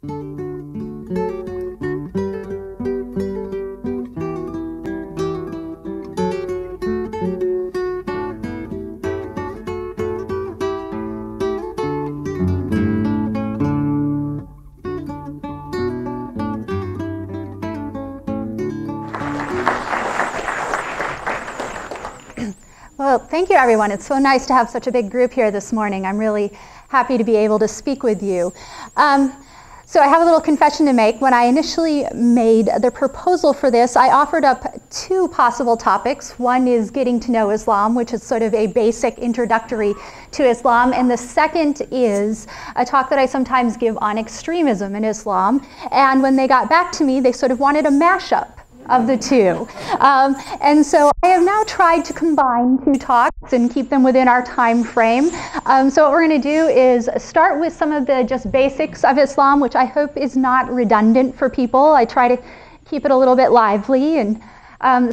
Well, thank you, everyone. It's so nice to have such a big group here this morning. I'm really happy to be able to speak with you. So I have a little confession to make. When I initially made the proposal for this, I offered up two possible topics. One is getting to know Islam, which is sort of a basic introductory to Islam. And the second is a talk that I sometimes give on extremism in Islam. And when they got back to me, they sort of wanted a mashup of the two. And so I have now tried to combine two talks and keep them within our time frame. So what we're going to do is start with some of the just basics of Islam, which I hope is not redundant for people. I try to keep it a little bit lively and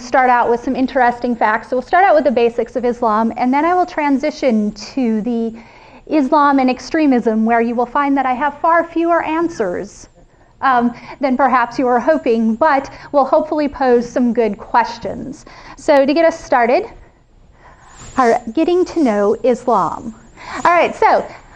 start out with some interesting facts. So we'll start out with the basics of Islam, and then I will transition to the Islam and extremism, where you will find that I have far fewer answers than perhaps you were hoping, but will hopefully pose some good questions. So to get us started, our getting to know Islam. All right, so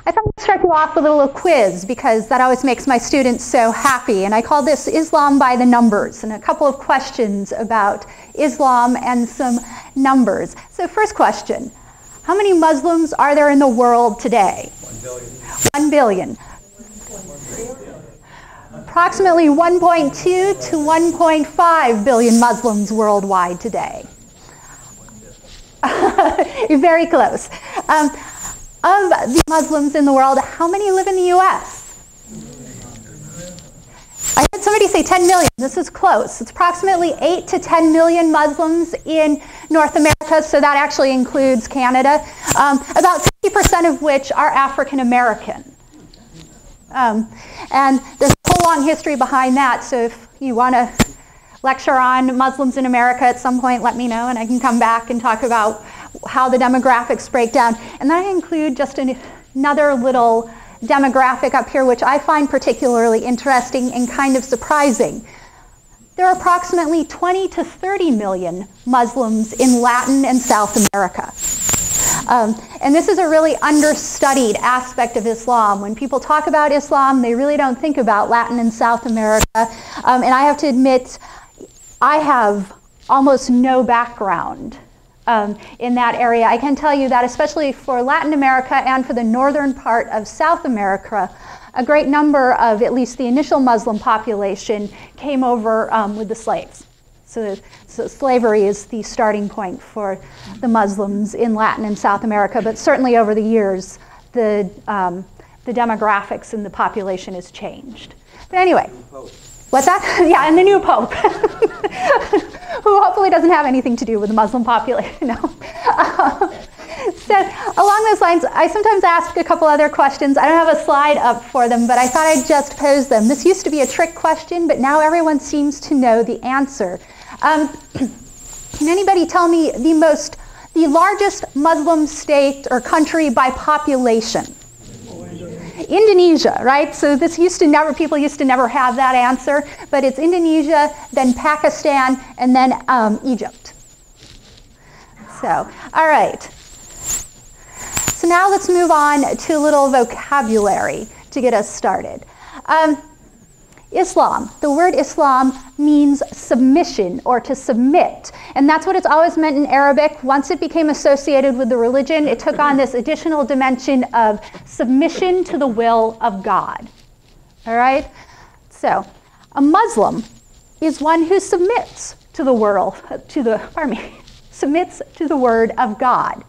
I thought I'd start you off with a little quiz, because that always makes my students so happy. And I call this Islam by the numbers, and a couple of questions about Islam and some numbers. So first question, how many Muslims are there in the world today? 1 billion. 1 billion. Approximately 1.2 to 1.5 billion Muslims worldwide today. You're very close. Of the Muslims in the world, how many live in the U.S.? I heard somebody say 10 million. This is close. It's approximately 8 to 10 million Muslims in North America, so that actually includes Canada, about 50% of which are African American. And there's a whole long history behind that, so if you want to lecture on Muslims in America at some point, let me know, and I can come back and talk about how the demographics break down. And then I include just another little demographic up here, which I find particularly interesting and kind of surprising. There are approximately 20 to 30 million Muslims in Latin and South America. And this is a really understudied aspect of Islam. When people talk about Islam, they really don't think about Latin and South America. And I have to admit, I have almost no background in that area. I can tell you that especially for Latin America and for the northern part of South America, a great number of at least the initial Muslim population came over with the slaves. So slavery is the starting point for the Muslims in Latin and South America, but certainly over the years, the demographics in the population has changed. But anyway, what's that? Yeah, and the new Pope, who hopefully doesn't have anything to do with the Muslim population. No. So along those lines, I sometimes ask a couple other questions. I don't have a slide up for them, but I thought I'd just pose them. This used to be a trick question, but now everyone seems to know the answer. Can anybody tell me the largest Muslim state or country by population? Indonesia, right? So people used to never have that answer, but it's Indonesia, then Pakistan, and then Egypt. So, all right. So now let's move on to a little vocabulary to get us started. Islam. The word Islam means submission or to submit. And that's what it's always meant in Arabic. Once it became associated with the religion, it took on this additional dimension of submission to the will of God. All right? So, a Muslim is one who submits to the submits to the word of God.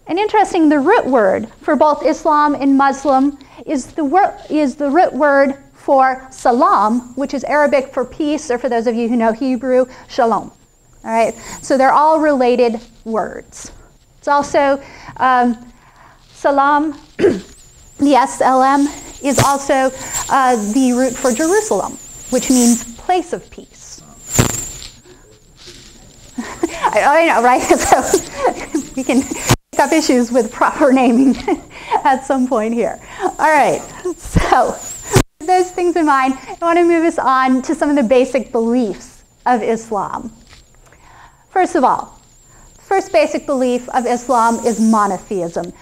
And interesting, the root word for both Islam and Muslim is the root word for salam, which is Arabic for peace, or for those of you who know Hebrew, shalom. All right, so they're all related words. It's also salam, the SLM, is also the root for Jerusalem, which means place of peace. I know, right? So we can pick up issues with proper naming at some point here. All right, so those things in mind, I want to move us on to some of the basic beliefs of Islam. First of all, first basic belief of Islam is monotheism.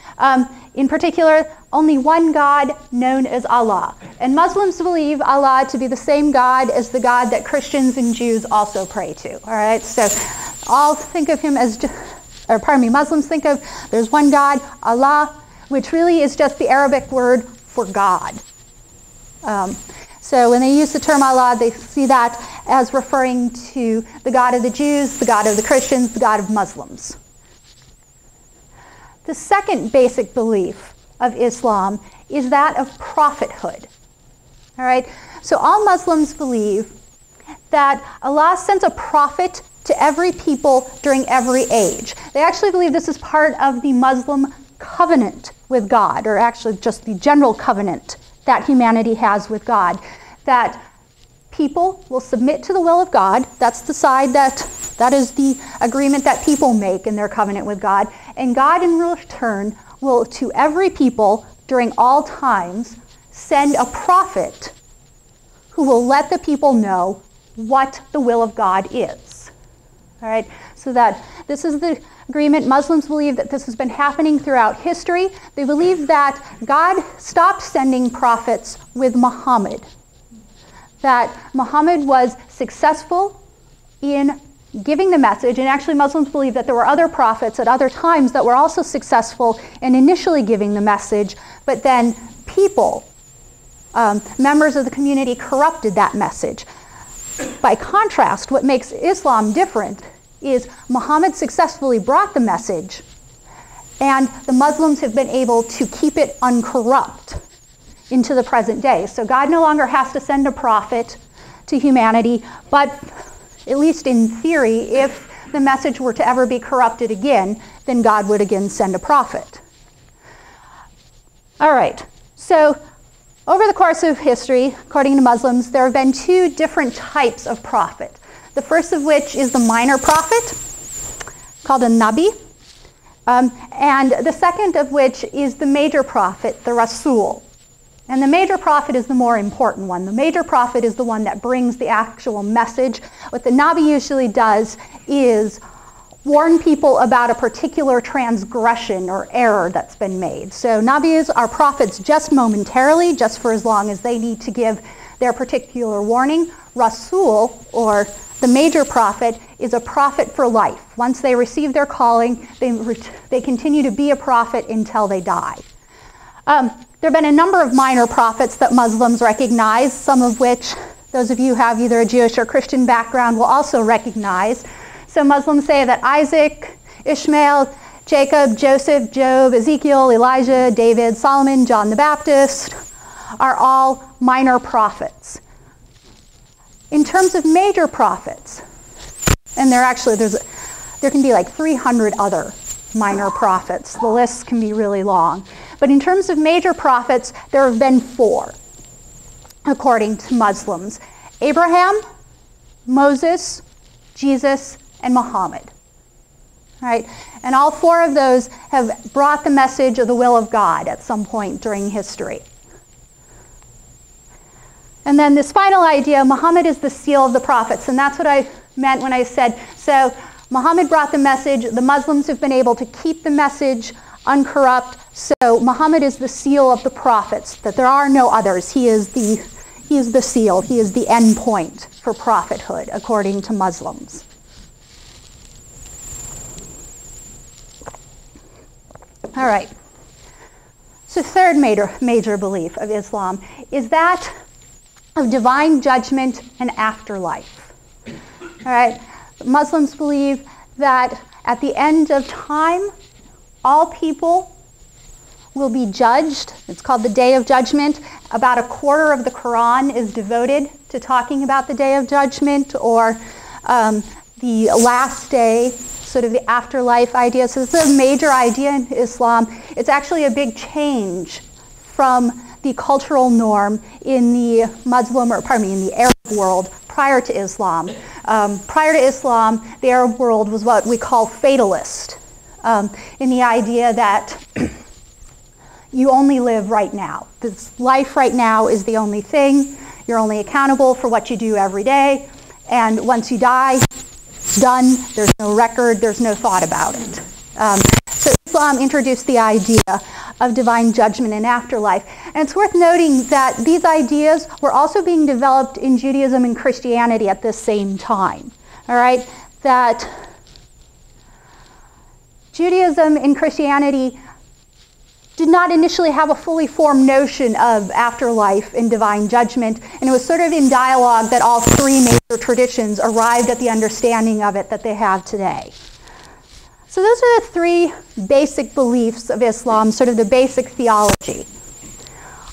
In particular, only one God known as Allah. And Muslims believe Allah to be the same God as the God that Christians and Jews also pray to. All right, so all think of him as, Muslims think of there's one God, Allah, which really is just the Arabic word for God. So when they use the term Allah, they see that as referring to the God of the Jews, the God of the Christians, the God of Muslims. The second basic belief of Islam is that of prophethood. All right? So all Muslims believe that Allah sends a prophet to every people during every age. They actually believe this is part of the Muslim covenant with God, or actually just the general covenant that humanity has with God, that people will submit to the will of God. That's the side that is the agreement that people make in their covenant with God. And God in return will, to every people during all times, send a prophet who will let the people know what the will of God is. All right, so that this is the agreement. Muslims believe that this has been happening throughout history. They believe that God stopped sending prophets with Muhammad, that Muhammad was successful in giving the message, and actually Muslims believe that there were other prophets at other times that were also successful in initially giving the message, but then people, members of the community, corrupted that message. By contrast, what makes Islam different is Muhammad successfully brought the message, and the Muslims have been able to keep it uncorrupt into the present day. So God no longer has to send a prophet to humanity, but at least in theory, if the message were to ever be corrupted again, then God would again send a prophet. All right, so over the course of history, according to Muslims, there have been two different types of prophet. The first of which is the minor prophet, called a Nabi, and the second of which is the major prophet, the Rasul. And the major prophet is the more important one. The major prophet is the one that brings the actual message. What the Nabi usually does is warn people about a particular transgression or error that's been made. So Nabis are prophets just momentarily, just for as long as they need to give their particular warning. Rasul, or the major prophet, is a prophet for life. Once they receive their calling, they continue to be a prophet until they die. There have been a number of minor prophets that Muslims recognize, some of which those of you who have either a Jewish or Christian background will also recognize. So Muslims say that Isaac, Ishmael, Jacob, Joseph, Job, Ezekiel, Elijah, David, Solomon, John the Baptist are all minor prophets. In terms of major prophets, and there can be like 300 other minor prophets. The list can be really long. But in terms of major prophets, there have been 4, according to Muslims: Abraham, Moses, Jesus, and Muhammad. All right? And all 4 of those have brought the message of the will of God at some point during history. And then this final idea, Muhammad is the seal of the prophets, and that's what I meant when I said, so Muhammad brought the message, the Muslims have been able to keep the message uncorrupt, so Muhammad is the seal of the prophets, that there are no others. He is the seal, he is the end point for prophethood, according to Muslims. All right, so third major belief of Islam is that of divine judgment and afterlife. All right, Muslims believe that at the end of time, all people will be judged. It's called the Day of Judgment. About a quarter of the Quran is devoted to talking about the Day of Judgment, or the last day, sort of the afterlife idea. So this is a major idea in Islam. It's actually a big change from the cultural norm in the in the Arab world prior to Islam. Prior to Islam, the Arab world was what we call fatalist, in the idea that you only live right now. This life right now is the only thing. You're only accountable for what you do every day. And once you die, done. There's no record. There's no thought about it. So Islam introduced the idea of divine judgment and afterlife. And it's worth noting that these ideas were also being developed in Judaism and Christianity at the same time. All right? That Judaism and Christianity did not initially have a fully formed notion of afterlife and divine judgment, and it was sort of in dialogue that all three major traditions arrived at the understanding of it that they have today. So those are the three basic beliefs of Islam, sort of the basic theology.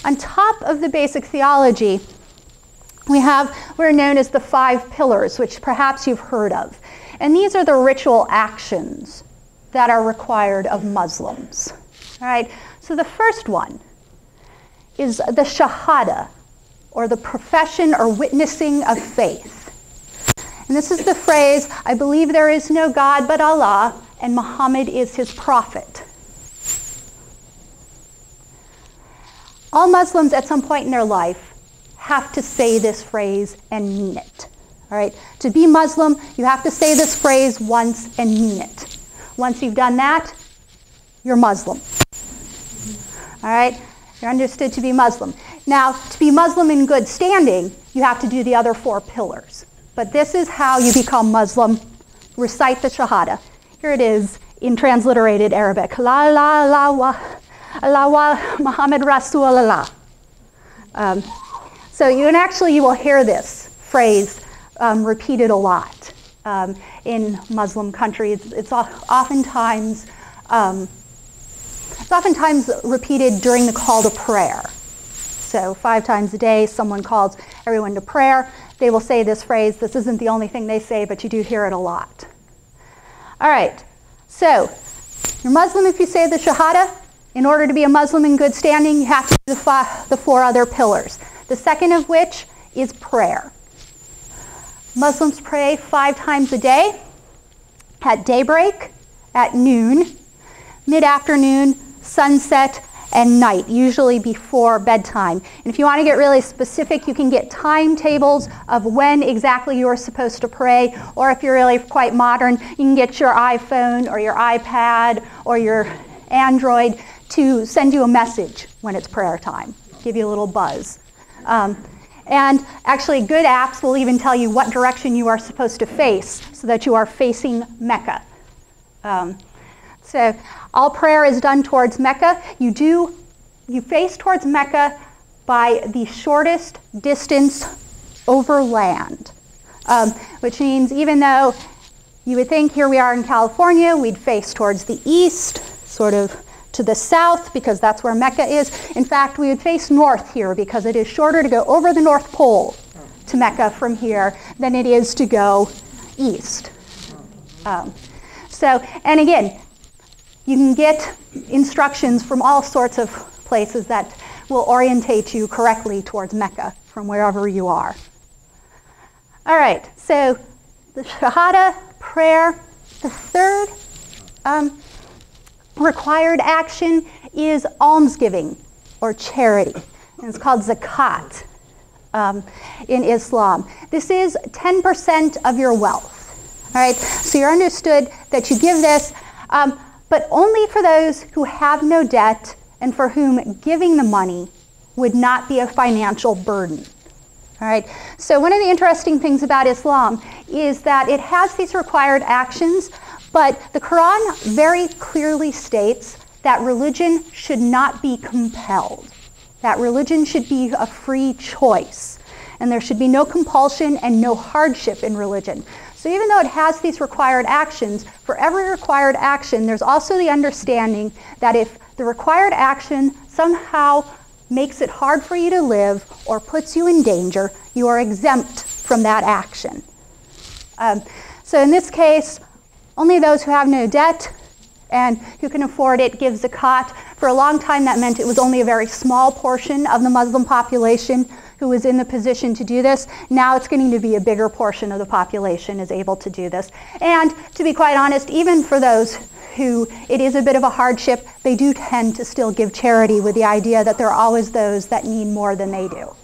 On top of the basic theology, we have what are known as the 5 pillars, which perhaps you've heard of. And these are the ritual actions that are required of Muslims. All right, so the first one is the shahada, or the profession or witnessing of faith. And this is the phrase, I believe there is no God but Allah, and Muhammad is his prophet. All Muslims at some point in their life have to say this phrase and mean it. All right, to be Muslim, you have to say this phrase once and mean it. Once you've done that, you're Muslim. All right, you're understood to be Muslim. Now, to be Muslim in good standing, you have to do the other 4 pillars. But this is how you become Muslim. Recite the Shahada. Here it is in transliterated Arabic. La la la wa Muhammad Rasulullah. So you will hear this phrase repeated a lot in Muslim countries. It's oftentimes repeated during the call to prayer. So 5 times a day, someone calls everyone to prayer. They will say this phrase. This isn't the only thing they say, but you do hear it a lot. All right, so you're Muslim if you say the Shahada. In order to be a Muslim in good standing, you have to do the 4 other pillars. The second of which is prayer. Muslims pray 5 times a day, at daybreak, at noon, mid-afternoon, sunset, and night, usually before bedtime. And if you want to get really specific, you can get timetables of when exactly you're supposed to pray, or if you're really quite modern, you can get your iPhone or your iPad or your Android to send you a message when it's prayer time, give you a little buzz. And actually, good apps will even tell you what direction you are supposed to face so that you are facing Mecca. So all prayer is done towards Mecca. You face towards Mecca by the shortest distance over land, which means even though you would think here we are in California, we'd face towards the east, sort of to the south, because that's where Mecca is. In fact, we would face north here because it is shorter to go over the North Pole to Mecca from here than it is to go east. And again, you can get instructions from all sorts of places that will orientate you correctly towards Mecca from wherever you are. All right, so the Shahada, prayer. The third required action is almsgiving or charity. And it's called zakat in Islam. This is 10% of your wealth. All right, so you're understood that you give this, but only for those who have no debt and for whom giving the money would not be a financial burden. All right, so one of the interesting things about Islam is that it has these required actions, but the Quran very clearly states that religion should not be compelled, that religion should be a free choice, and there should be no compulsion and no hardship in religion. So even though it has these required actions, for every required action, there's also the understanding that if the required action somehow makes it hard for you to live or puts you in danger, you are exempt from that action. So in this case, only those who have no debt and who can afford it give zakat. For a long time, that meant it was only a very small portion of the Muslim population who was in the position to do this. Now it's getting to be a bigger portion of the population is able to do this. And to be quite honest, even for those who it is a bit of a hardship, they do tend to still give charity with the idea that there are always those that need more than they do.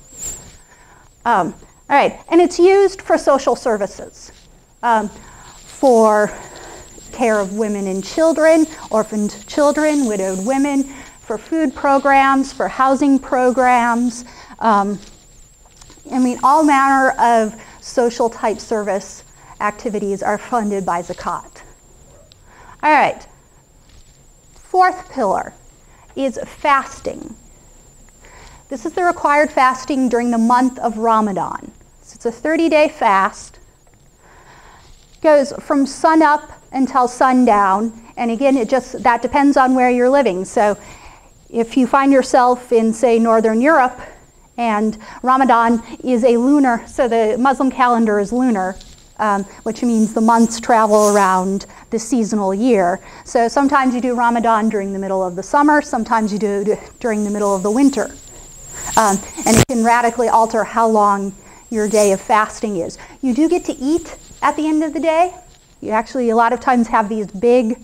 All right, and it's used for social services, for care of women and children, orphaned children, widowed women, for food programs, for housing programs. I mean, all manner of social type service activities are funded by zakat. All right, fourth pillar is fasting. This is the required fasting during the month of Ramadan. So it's a 30-day fast. Goes from sun up until sundown, and again, that depends on where you're living. So if you find yourself in, say, Northern Europe, and Ramadan is a lunar, so the Muslim calendar is lunar, which means the months travel around the seasonal year. So sometimes you do Ramadan during the middle of the summer, sometimes you do during the middle of the winter. And it can radically alter how long your day of fasting is. You do get to eat at the end of the day. You actually a lot of times have these big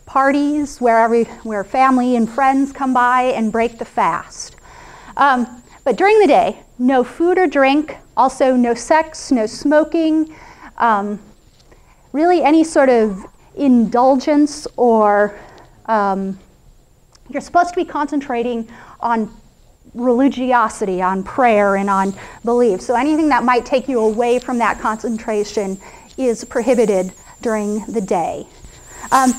parties where family and friends come by and break the fast. But during the day, no food or drink, also no sex, no smoking, really any sort of indulgence or you're supposed to be concentrating on religiosity, on prayer, and on belief. So anything that might take you away from that concentration is prohibited during the day. And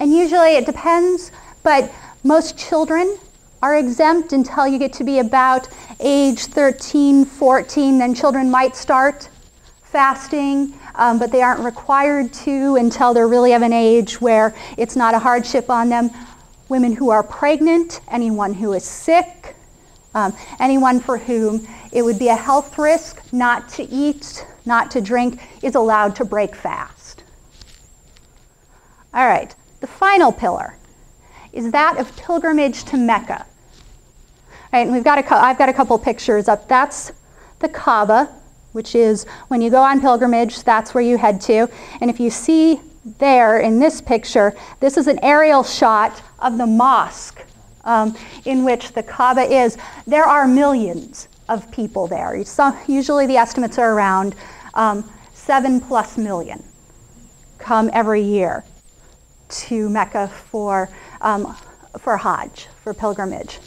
usually it depends, but most children are exempt until you get to be about age 13, 14. Then children might start fasting, but they aren't required to until they're really of an age where it's not a hardship on them. Women who are pregnant, anyone who is sick, anyone for whom it would be a health risk not to eat, not to drink, is allowed to break fast. All right, the final pillar is that of pilgrimage to Mecca. All right, and I've got a couple pictures up. That's the Kaaba, which is when you go on pilgrimage, that's where you head to. And if you see there in this picture, this is an aerial shot of the mosque in which the Kaaba is. There are millions of people there. Usually the estimates are around 7+ million come every year to Mecca for Hajj, for pilgrimage.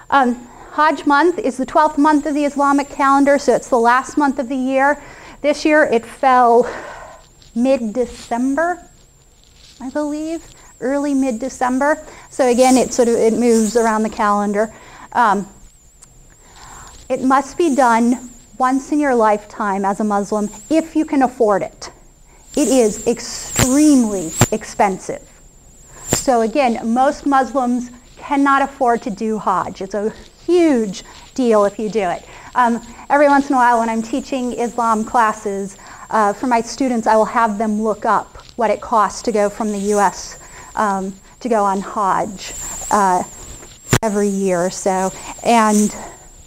Hajj month is the 12th month of the Islamic calendar, so it's the last month of the year. This year it fell mid-December, I believe, early mid-December. So again, it moves around the calendar. It must be done once in your lifetime as a Muslim if you can afford it. It is extremely expensive. So again, most Muslims cannot afford to do Hajj. It's a huge deal if you do it. Every once in a while when I'm teaching Islam classes, for my students, I will have them look up what it costs to go from the US to go on Hajj every year or so. And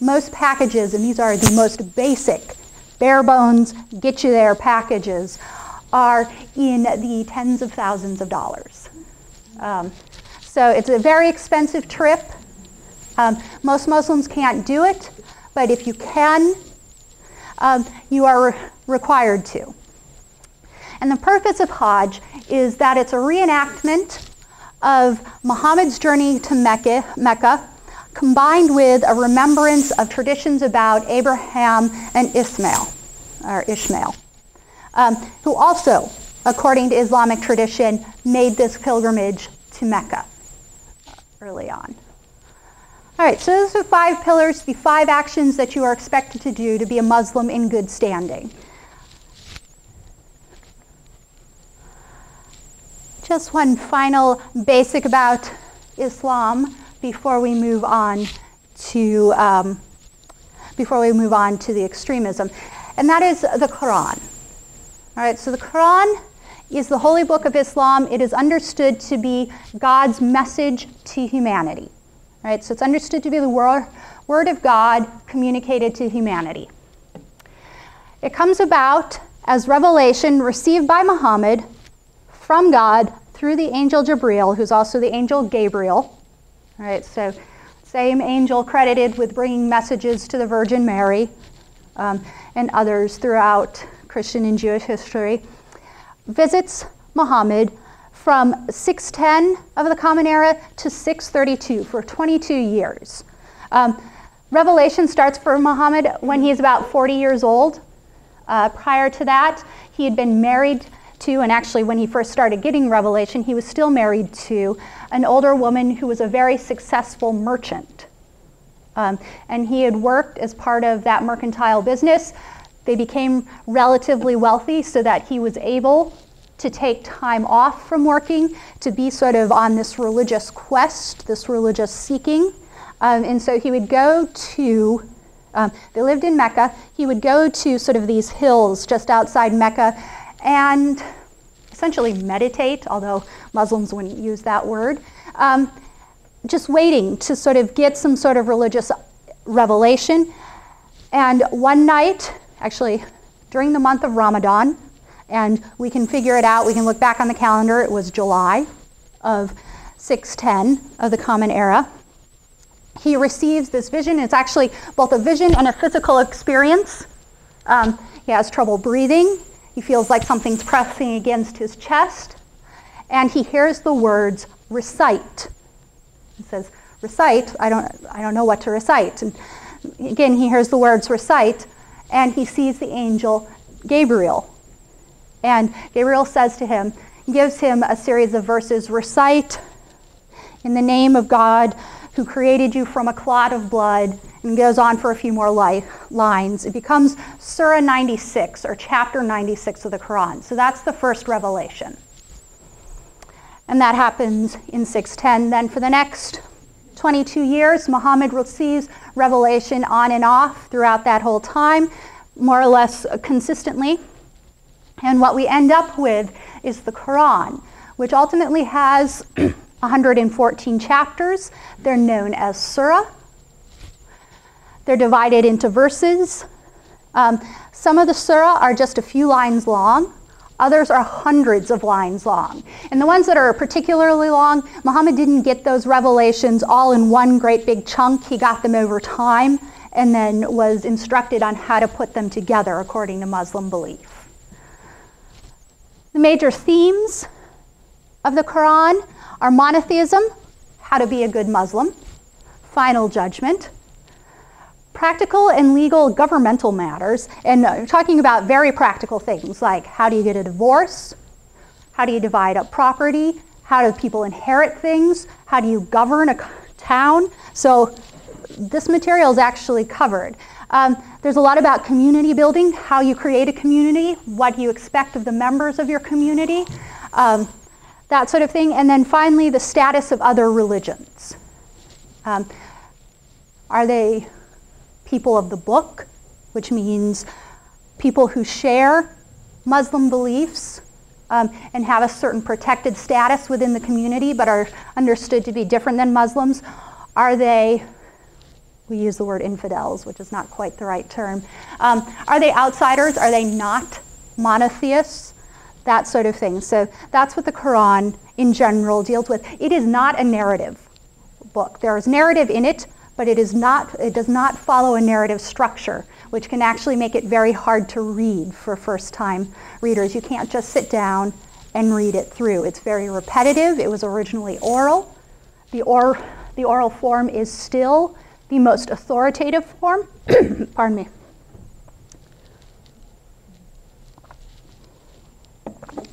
most packages, and these are the most basic, bare bones, get you there packages, are in the tens of thousands of dollars. So it's a very expensive trip. Most Muslims can't do it, but if you can, you are required to. And the purpose of Hajj is that it's a reenactment of Muhammad's journey to Mecca, combined with a remembrance of traditions about Abraham and Ishmael, who also, according to Islamic tradition, made this pilgrimage to Mecca early on. All right, so those are 5 pillars, the 5 actions that you are expected to do to be a Muslim in good standing. Just one final basic about Islam before we move on to the extremism, and that is the Quran. All right, so the Quran is the holy book of Islam. It is understood to be God's message to humanity. All right, so it's understood to be the word of God communicated to humanity. It comes about as revelation received by Muhammad from God through the angel Jibril, who's also the angel Gabriel. All right, so same angel credited with bringing messages to the Virgin Mary and others throughout Christian and Jewish history, visits Muhammad from 610 of the Common Era to 632 for 22 years. Revelation starts for Muhammad when he's about 40 years old. Prior to that, he had been married to, and actually when he first started getting revelation, he was still married to an older woman who was a very successful merchant. And he had worked as part of that mercantile business. They became relatively wealthy so that he was able to take time off from working to be sort of on this religious quest, this religious seeking. And so he would go to, they lived in Mecca, he would go to sort of these hills just outside Mecca and essentially meditate, although Muslims wouldn't use that word, just waiting to sort of get some sort of religious revelation. And one night, actually during the month of Ramadan, and we can figure it out, we can look back on the calendar, it was July of 610 of the Common Era. He receives this vision. It's actually both a vision and a physical experience. He has trouble breathing. He feels like something's pressing against his chest. And he hears the words, recite. He says, recite, I don't know what to recite. And again, he hears the words recite, and he sees the angel Gabriel. And Gabriel says to him, gives him a series of verses, recite in the name of God who created you from a clot of blood, and goes on for a few more lines. It becomes Surah 96, or chapter 96 of the Quran. So that's the first revelation. And that happens in 610. Then for the next 22 years, Muhammad receives revelation on and off throughout that whole time, more or less consistently. And what we end up with is the Quran, which ultimately has 114 chapters. They're known as surah. They're divided into verses. Some of the surah are just a few lines long. Others are hundreds of lines long. And the ones that are particularly long, Muhammad didn't get those revelations all in one great big chunk. He got them over time and then was instructed on how to put them together according to Muslim belief. The major themes of the Quran are monotheism, how to be a good Muslim, final judgment, practical and legal governmental matters, and talking about very practical things like how do you get a divorce, how do you divide up property, how do people inherit things, how do you govern a town. So this material is actually covered. There's a lot about community building, how you create a community, what you expect of the members of your community, that sort of thing. And then finally, the status of other religions. Are they people of the book, which means people who share Muslim beliefs and have a certain protected status within the community but are understood to be different than Muslims? Are they, we use the word infidels, which is not quite the right term. Are they outsiders? Are they not monotheists? That sort of thing. So that's what the Quran in general deals with. It is not a narrative book. There is narrative in it, but it does not follow a narrative structure, which can actually make it very hard to read for first-time readers. You can't just sit down and read it through. It's very repetitive. It was originally oral. The oral form is still the most authoritative form. Pardon me.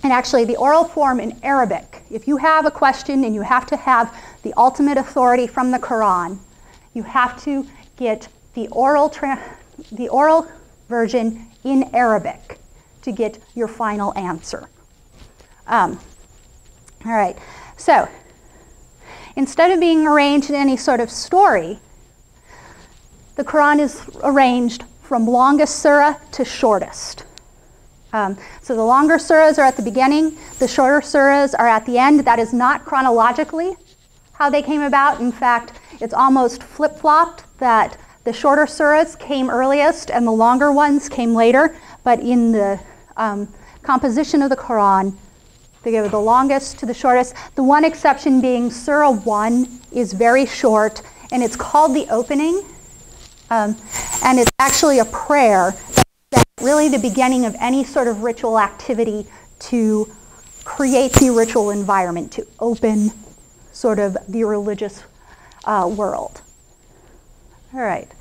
And actually, the oral form in Arabic, if you have a question and you have to have the ultimate authority from the Quran, you have to get the oral version in Arabic to get your final answer. All right, so instead of being arranged in any sort of story, the Quran is arranged from longest surah to shortest. So the longer surahs are at the beginning, the shorter surahs are at the end. That is not chronologically how they came about. In fact, it's almost flip-flopped, that the shorter surahs came earliest and the longer ones came later. But in the composition of the Quran, They go the longest to the shortest. The one exception being Surah 1 is very short, and it's called the opening. And it's actually a prayer that's really the beginning of any sort of ritual activity to create the ritual environment, to open sort of the religious world. All right.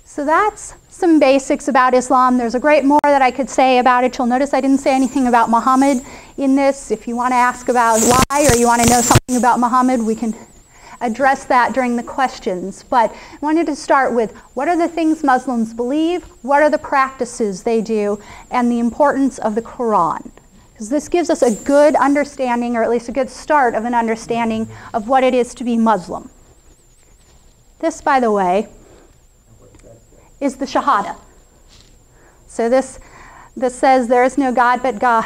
So that's some basics about Islam. There's a great more that I could say about it. You'll notice I didn't say anything about Muhammad in this. If you want to ask about why, or you want to know something about Muhammad, we can address that during the questions. But I wanted to start with, what are the things Muslims believe? What are the practices they do? And the importance of the Quran. Because this gives us a good understanding, or at least a good start of an understanding of what it is to be Muslim. This, by the way, is the Shahada. So this says there is no God but God,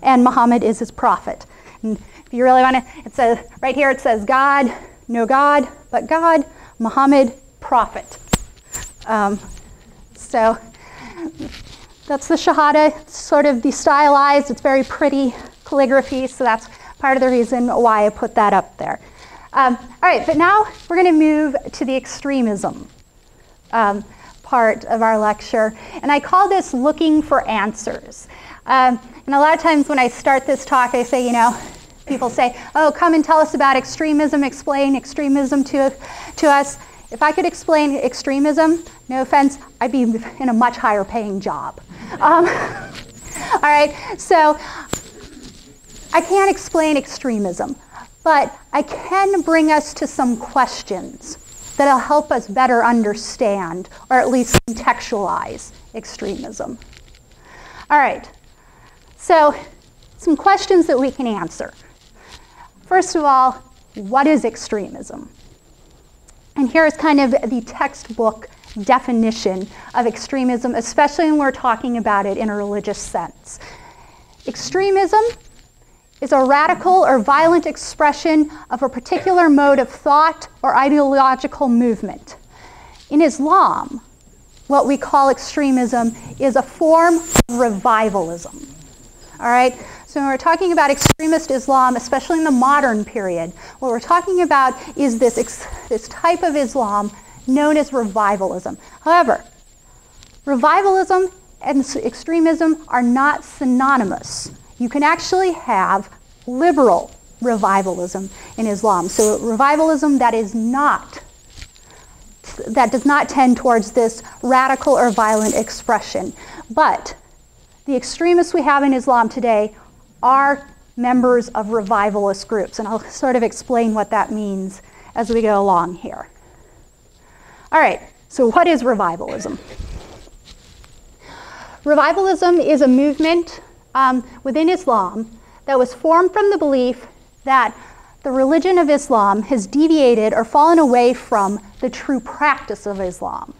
and Muhammad is his prophet. And if you really want to, it says, right here it says God, no God but God, Muhammad, prophet. So that's the Shahada. It's sort of de-stylized. It's very pretty calligraphy, so that's part of the reason why I put that up there. All right, but now we're going to move to the extremism part of our lecture, and I call this looking for answers. And a lot of times when I start this talk, I say, people say, oh, come and tell us about extremism, explain extremism to us. If I could explain extremism, no offense, I'd be in a much higher paying job. All right, so I can't explain extremism, but I can bring us to some questions that'll help us better understand, or at least contextualize, extremism. All right, so some questions that we can answer. First of all, what is extremism? And here's kind of the textbook definition of extremism, especially when we're talking about it in a religious sense. Extremism is a radical or violent expression of a particular mode of thought or ideological movement. In Islam, what we call extremism is a form of revivalism. All right? So when we're talking about extremist Islam, especially in the modern period, what we're talking about is this type of Islam known as revivalism. However, revivalism and extremism are not synonymous. You can actually have liberal revivalism in Islam. So revivalism that does not tend towards this radical or violent expression. But the extremists we have in Islam today are members of revivalist groups, and I'll sort of explain what that means as we go along here. All right, so what is revivalism? Revivalism is a movement within Islam that was formed from the belief that the religion of Islam has deviated or fallen away from the true practice of Islam.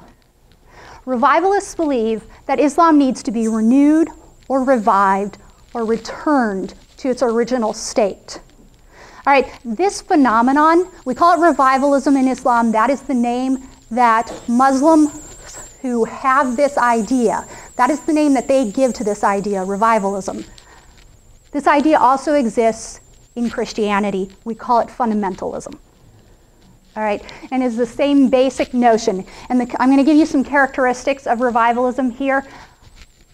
Revivalists believe that Islam needs to be renewed or revived or returned to its original state. All right, this phenomenon, we call it revivalism in Islam. That is the name that Muslims who have this idea, that is the name that they give to this idea, revivalism. This idea also exists in Christianity. We call it fundamentalism. All right, and it's the same basic notion. And I'm going to give you some characteristics of revivalism here.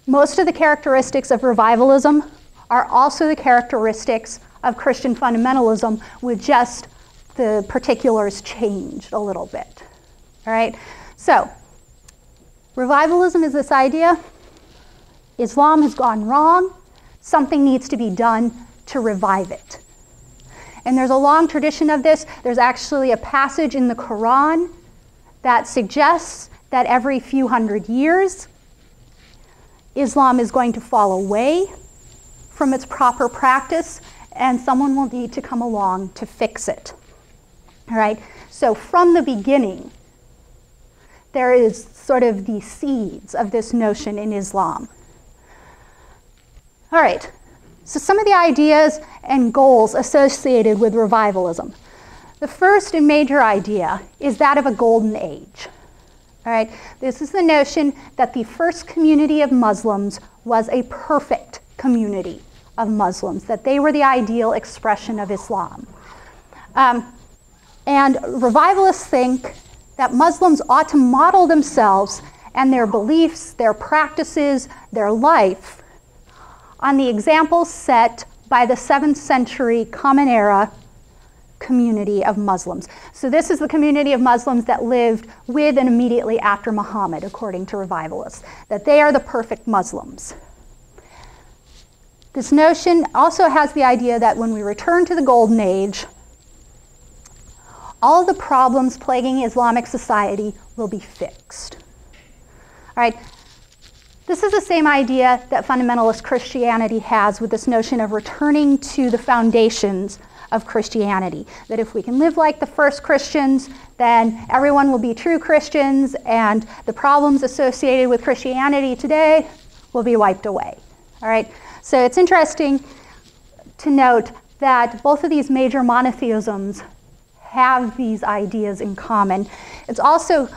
Most of the characteristics of revivalism are also the characteristics of Christian fundamentalism, with just the particulars changed a little bit. All right, so revivalism is this idea: Islam has gone wrong, something needs to be done to revive it. And there's a long tradition of this. There's actually a passage in the Quran that suggests that every few hundred years, Islam is going to fall away from its proper practice, and someone will need to come along to fix it. All right? So from the beginning, there is sort of the seeds of this notion in Islam. All right, so some of the ideas and goals associated with revivalism. The first and major idea is that of a golden age. All right, this is the notion that the first community of Muslims was a perfect community, of Muslims, that they were the ideal expression of Islam. And revivalists think that Muslims ought to model themselves and their beliefs, their practices, their life on the examples set by the 7th century Common Era community of Muslims. So this is the community of Muslims that lived with and immediately after Muhammad, according to revivalists, that they are the perfect Muslims. This notion also has the idea that when we return to the Golden Age, all of the problems plaguing Islamic society will be fixed. All right. This is the same idea that fundamentalist Christianity has with this notion of returning to the foundations of Christianity. That if we can live like the first Christians, then everyone will be true Christians, and the problems associated with Christianity today will be wiped away. All right. So it's interesting to note that both of these major monotheisms have these ideas in common. It's also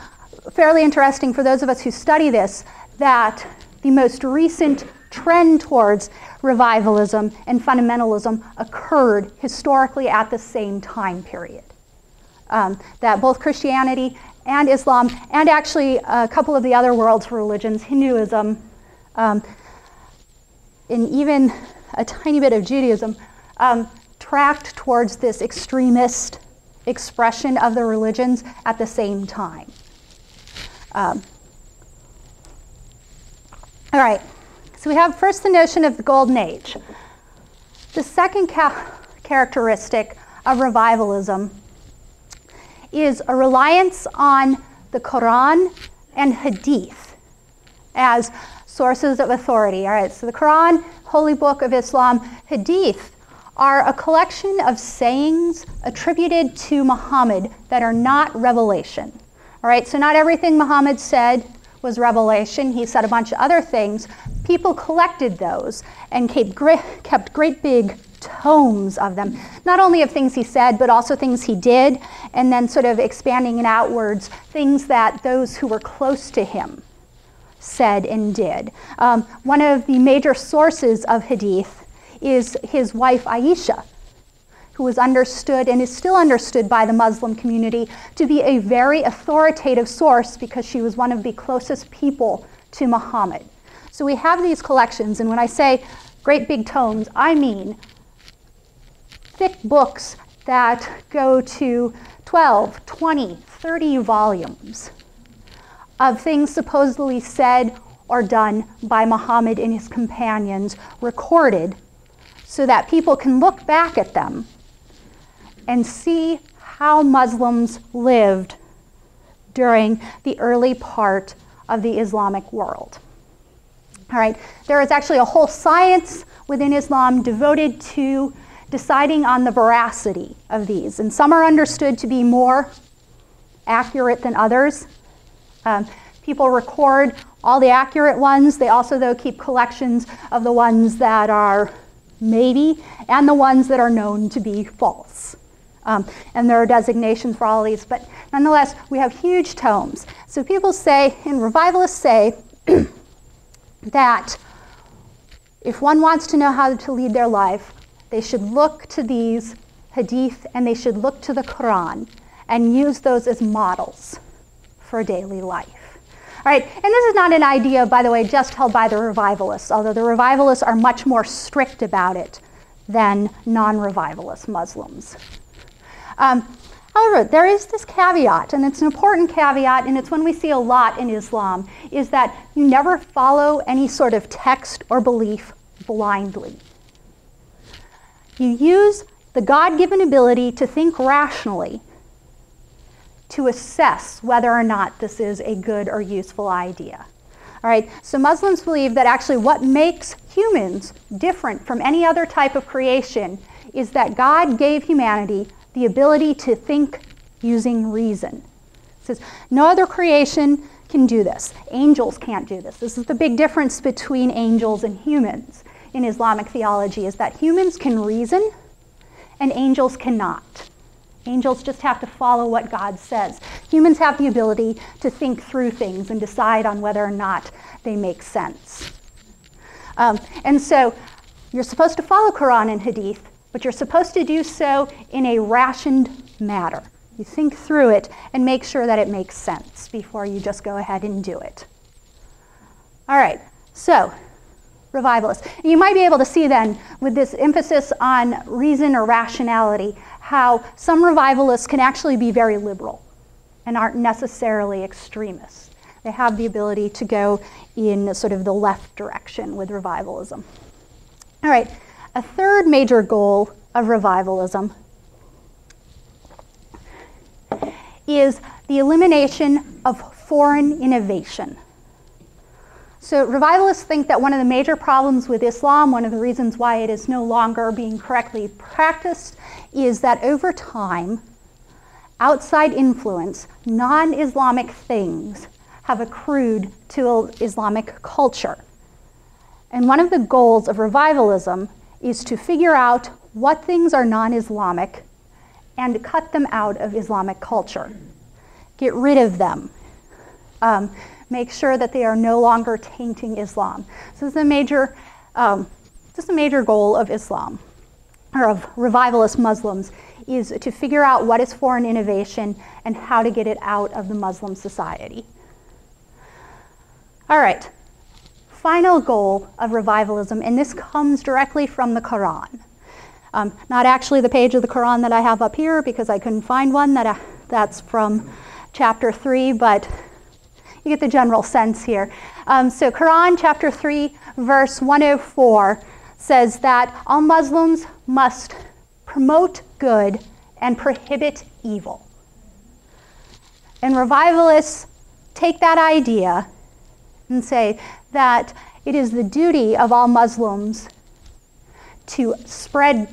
fairly interesting for those of us who study this that the most recent trend towards revivalism and fundamentalism occurred historically at the same time period. That both Christianity and Islam, and actually a couple of the other world's religions, Hinduism, and even a tiny bit of Judaism, tracked towards this extremist expression of the religions at the same time. All right, so we have first the notion of the Golden Age. The second characteristic of revivalism is a reliance on the Quran and Hadith as sources of authority. All right, so the Quran, holy book of Islam, Hadith are a collection of sayings attributed to Muhammad that are not revelation. All right, so not everything Muhammad said was revelation. He said a bunch of other things. People collected those and kept great big tomes of them, not only of things he said, but also things he did, and then sort of expanding it outwards, things that those who were close to him said and did. One of the major sources of Hadith is his wife Aisha, who was understood and is still understood by the Muslim community to be a very authoritative source because she was one of the closest people to Muhammad. So we have these collections, and when I say great big tomes, I mean thick books that go to 12, 20, 30 volumes of things supposedly said or done by Muhammad and his companions, recorded so that people can look back at them and see how Muslims lived during the early part of the Islamic world. All right, there is actually a whole science within Islam devoted to deciding on the veracity of these, and some are understood to be more accurate than others. People record all the accurate ones. They also, though, keep collections of the ones that are maybe and the ones that are known to be false. And there are designations for all these, but nonetheless, we have huge tomes. So people say, and revivalists say, that if one wants to know how to lead their life, they should look to these hadith and they should look to the Quran and use those as models for daily life. All right, and this is not an idea, by the way, just held by the revivalists, although the revivalists are much more strict about it than non-revivalist Muslims. However, there is this caveat, and it's an important caveat, and it's one we see a lot in Islam, is that you never follow any sort of text or belief blindly. You use the God-given ability to think rationally to assess whether or not this is a good or useful idea. All right, so Muslims believe that actually what makes humans different from any other type of creation is that God gave humanity the ability to think using reason. It says no other creation can do this. Angels can't do this. This is the big difference between angels and humans in Islamic theology, is that humans can reason and angels cannot. Angels just have to follow what God says. Humans have the ability to think through things and decide on whether or not they make sense. And so You're supposed to follow Quran and Hadith, but you're supposed to do so in a rationed manner. You think through it and make sure that it makes sense before you just go ahead and do it. All right, so revivalists. You might be able to see then, with this emphasis on reason or rationality, how some revivalists can actually be very liberal and aren't necessarily extremists. They have the ability to go in sort of the left direction with revivalism. All right, a third major goal of revivalism is the elimination of foreign innovation. So revivalists think that one of the major problems with Islam, one of the reasons why it is no longer being correctly practiced, is that over time, outside influence, non-Islamic things have accrued to Islamic culture. And one of the goals of revivalism is to figure out what things are non-Islamic and cut them out of Islamic culture. Get rid of them. Make sure that they are no longer tainting Islam. So this is a major goal of Islam, or of revivalist Muslims, is to figure out what is foreign innovation and how to get it out of the Muslim society. All right, final goal of revivalism, and this comes directly from the Quran. Not actually the page of the Quran that I have up here, because I couldn't find one that's from chapter 3, but you get the general sense here. So Quran chapter 3, verse 104 says that all Muslims must promote good and prohibit evil. And revivalists take that idea and say that it is the duty of all Muslims to spread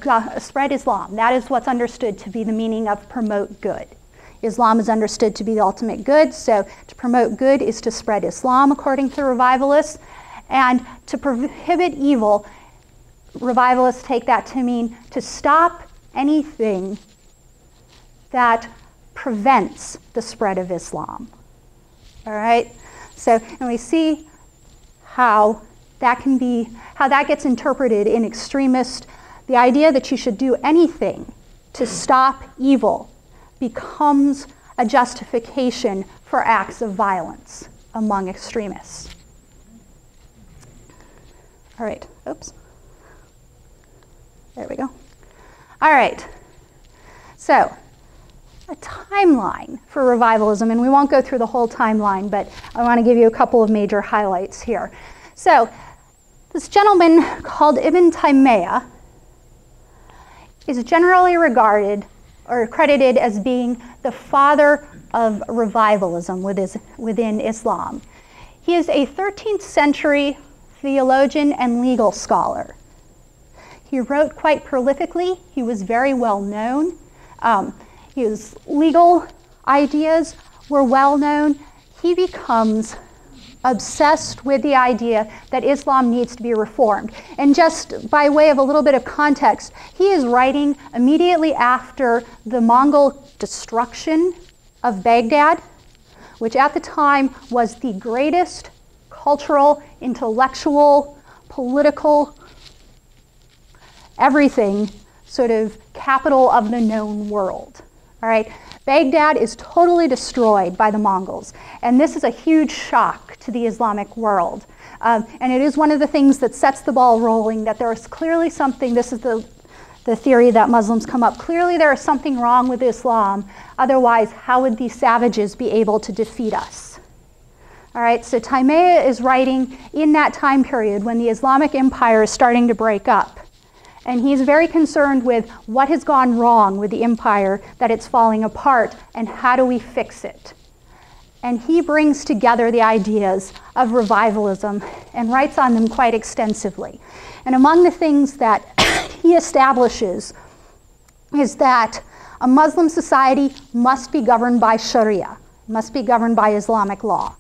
Islam. That is what's understood to be the meaning of promote good. Islam is understood to be the ultimate good, so to promote good is to spread Islam, according to revivalists. And to prohibit evil, revivalists take that to mean to stop anything that prevents the spread of Islam. All right? So, and we see how that gets interpreted in extremist, the idea that you should do anything to stop evil becomes a justification for acts of violence among extremists. All right, oops. There we go. All right, so a timeline for revivalism, and we won't go through the whole timeline, but I want to give you a couple of major highlights here. So this gentleman called Ibn Taymiyyah is generally regarded or credited as being the father of revivalism within Islam. He is a 13th century theologian and legal scholar. He wrote quite prolifically. He was very well known. His legal ideas were well known. He becomes obsessed with the idea that Islam needs to be reformed. And just by way of a little bit of context, he is writing immediately after the Mongol destruction of Baghdad, which at the time was the greatest cultural, intellectual, political, everything sort of capital of the known world. All right, Baghdad is totally destroyed by the Mongols, and this is a huge shock to the Islamic world. And it is one of the things that sets the ball rolling, that there is clearly something, this is the theory that Muslims come up, clearly there is something wrong with Islam, otherwise how would these savages be able to defeat us? All right, so Taymiyyah is writing in that time period when the Islamic Empire is starting to break up. And he's very concerned with what has gone wrong with the empire, that it's falling apart, and how do we fix it? And he brings together the ideas of revivalism and writes on them quite extensively. And among the things that he establishes is that a Muslim society must be governed by Sharia, must be governed by Islamic law.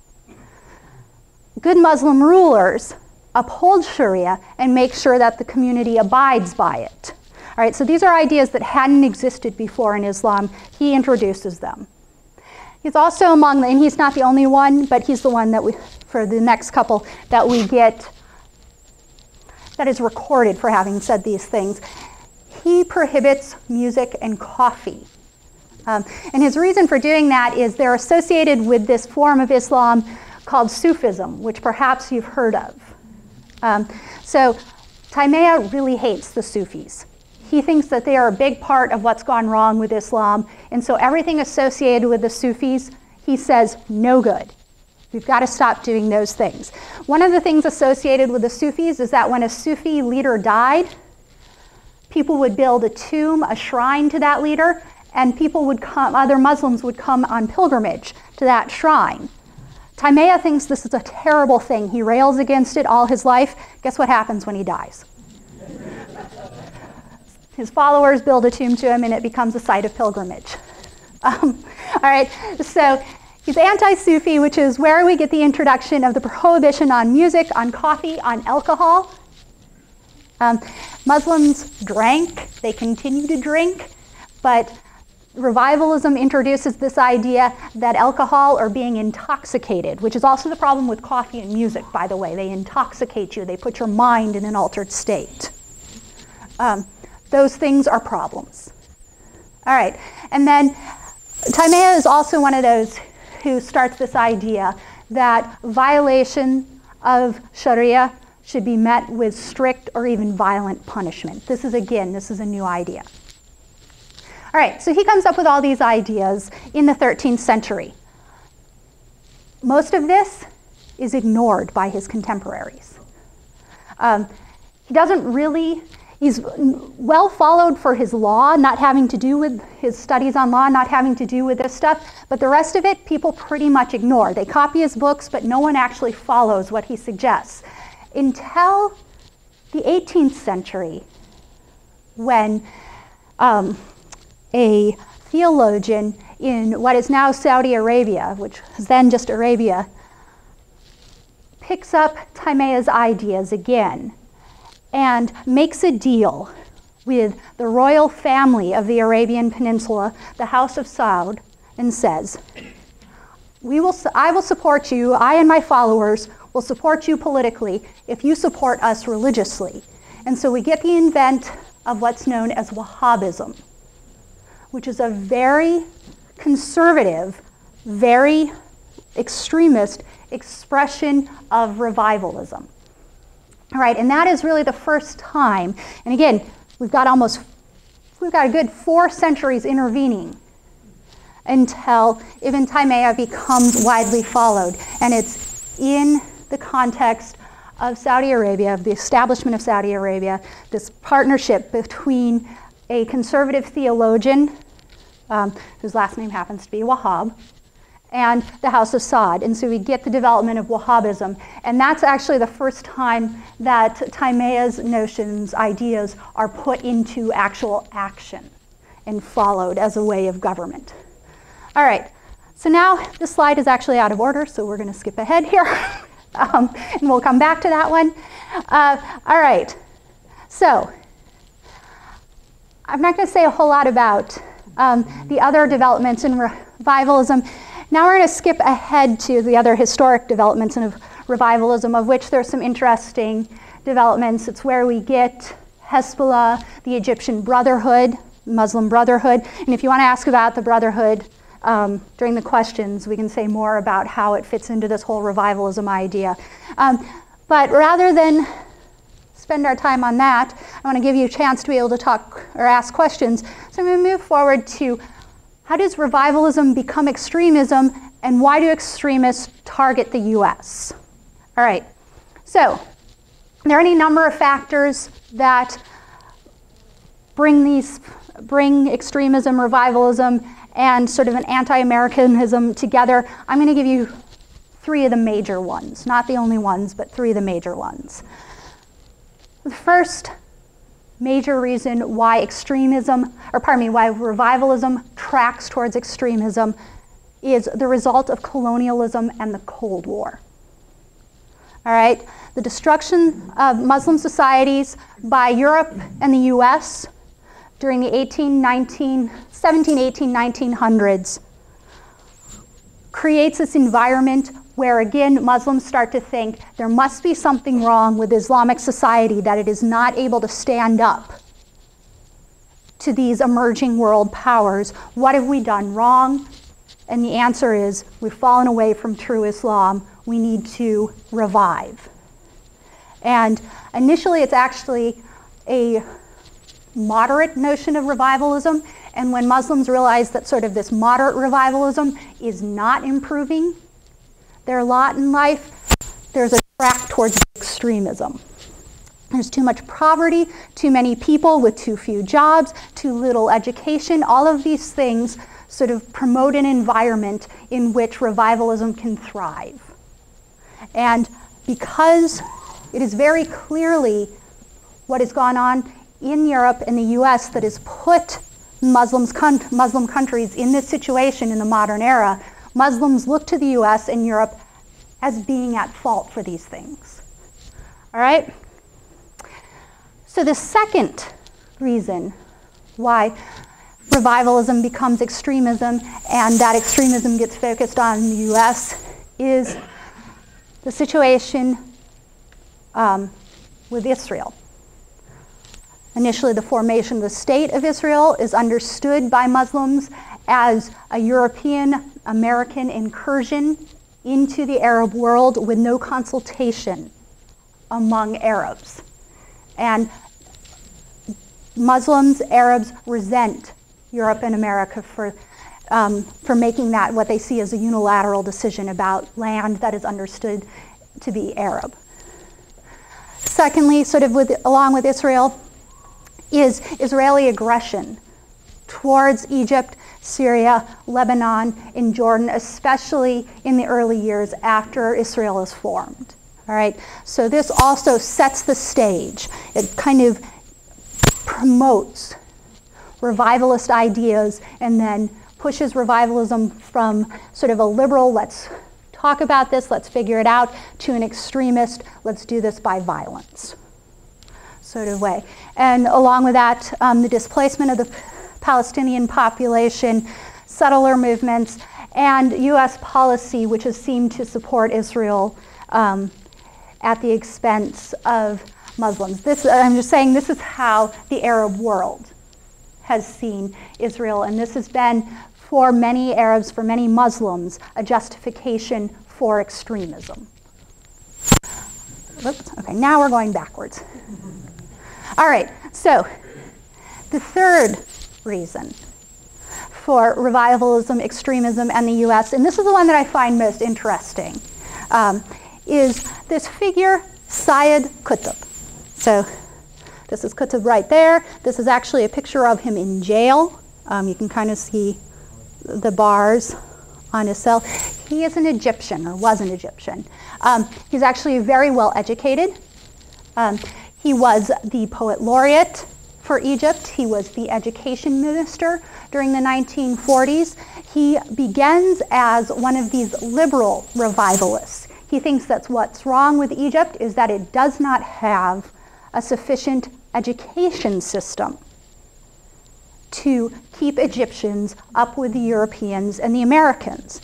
Good Muslim rulers uphold Sharia and make sure that the community abides by it. All right, so these are ideas that hadn't existed before in Islam. He introduces them. He's also among and he's not the only one, but he's the one that for the next couple, that we get that is recorded for having said these things. He prohibits music and coffee. And his reason for doing that is they're associated with this form of Islam called Sufism, which perhaps you've heard of. So Taymiyyah really hates the Sufis. He thinks that they are a big part of what's gone wrong with Islam, and so everything associated with the Sufis, he says, no good. We've got to stop doing those things. One of the things associated with the Sufis is that when a Sufi leader died, people would build a tomb, a shrine to that leader, and people would come, other Muslims would come on pilgrimage to that shrine. Taymiyyah thinks this is a terrible thing. He rails against it all his life. Guess what happens when he dies? His followers build a tomb to him, and it becomes a site of pilgrimage. All right, so he's anti-Sufi, which is where we get the introduction of the prohibition on music, on coffee, on alcohol. Muslims drank, they continue to drink, but revivalism introduces this idea that alcohol or being intoxicated, which is also the problem with coffee and music, by the way. They intoxicate you, they put your mind in an altered state. Those things are problems. All right, and then Taymiyyah is also one of those who starts this idea that violation of Sharia should be met with strict or even violent punishment. This is a new idea. All right, so he comes up with all these ideas in the 13th century. Most of this is ignored by his contemporaries. He's well followed for his law, not having to do with his studies on law, not having to do with this stuff, but the rest of it people pretty much ignore. They copy his books, but no one actually follows what he suggests. Until the 18th century, when a theologian in what is now Saudi Arabia, which was then just Arabia, picks up Taymiyyah's ideas again and makes a deal with the royal family of the Arabian Peninsula, the House of Saud, and says, I will support you, I and my followers will support you politically if you support us religiously. And so we get the invent of what's known as Wahhabism, which is a very conservative, very extremist expression of revivalism. All right, and that is really the first time, and again, we've got a good 4 centuries intervening until Ibn Taymiyyah becomes widely followed. And it's in the context of Saudi Arabia, of the establishment of Saudi Arabia, this partnership between a conservative theologian, whose last name happens to be Wahhab, and the House of Saud. And so we get the development of Wahhabism. And that's actually the first time that Taymiyyah's notions, ideas, are put into actual action and followed as a way of government. All right, so now this slide is actually out of order, so we're going to skip ahead here. And we'll come back to that one. All right, so I'm not going to say a whole lot about the other developments in revivalism. Now we're going to skip ahead to the other historic developments in revivalism, of which there's some interesting developments. It's where we get Hezbollah, the Egyptian Brotherhood, Muslim Brotherhood. And if you want to ask about the Brotherhood during the questions, we can say more about how it fits into this whole revivalism idea. But rather than spend our time on that, I want to give you a chance to be able to talk or ask questions. So I'm going to move forward to how does revivalism become extremism, and why do extremists target the US? All right, so there are any number of factors that bring extremism, revivalism, and sort of an anti-Americanism together. I'm going to give you 3 of the major ones, not the only ones, but 3 of the major ones. The first major reason why why revivalism tracks towards extremism is the result of colonialism and the Cold War. All right, the destruction of Muslim societies by Europe and the US during the 17, 18, 1900s creates this environment where again Muslims start to think there must be something wrong with Islamic society, that it is not able to stand up to these emerging world powers. What have we done wrong? And the answer is, we've fallen away from true Islam. We need to revive. And initially it's actually a moderate notion of revivalism, and when Muslims realize that sort of this moderate revivalism is not improving their lot in life, there's a track towards extremism. There's too much poverty, too many people with too few jobs, too little education. All of these things sort of promote an environment in which revivalism can thrive. And because it is very clearly what has gone on in Europe and the US that has put Muslim countries in this situation in the modern era, Muslims look to the US and Europe as being at fault for these things. All right? So the second reason why revivalism becomes extremism and that extremism gets focused on the US is the situation with Israel. Initially, the formation of the State of Israel is understood by Muslims as a European-American incursion into the Arab world with no consultation among Arabs. And Muslims, Arabs resent Europe and America for making that what they see as a unilateral decision about land that is understood to be Arab. Secondly, sort of along with Israel, is Israeli aggression towards Egypt, Syria, Lebanon, and Jordan, especially in the early years after Israel is formed. All right, so this also sets the stage. It kind of promotes revivalist ideas and then pushes revivalism from sort of a liberal, let's talk about this, let's figure it out, to an extremist, let's do this by violence sort of way. And along with that, the displacement of the Palestinian population, settler movements, and US policy, which has seemed to support Israel at the expense of Muslims. I'm just saying this is how the Arab world has seen Israel, and this has been, for many Arabs, for many Muslims, a justification for extremism. Oops, okay, now we're going backwards. All right, so the third reason for revivalism, extremism, and the US, and this is the one that I find most interesting, is this figure, Syed Qutb. So this is Qutb right there. This is actually a picture of him in jail. You can kind of see the bars on his cell. He is an Egyptian, or was an Egyptian. He's actually very well educated. He was the poet laureate for Egypt. He was the education minister during the 1940s. He begins as one of these liberal revivalists. He thinks that's what's wrong with Egypt is that it does not have a sufficient education system to keep Egyptians up with the Europeans and the Americans.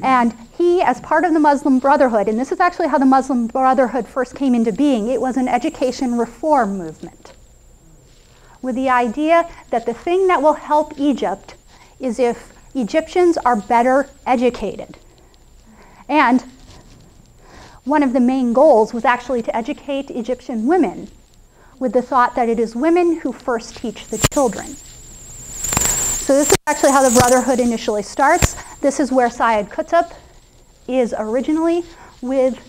And he, as part of the Muslim Brotherhood, and this is actually how the Muslim Brotherhood first came into being, it was an education reform movement with the idea that the thing that will help Egypt is if Egyptians are better educated. And one of the main goals was actually to educate Egyptian women with the thought that it is women who first teach the children. So this is actually how the Brotherhood initially starts. This is where Syed Qutb is originally with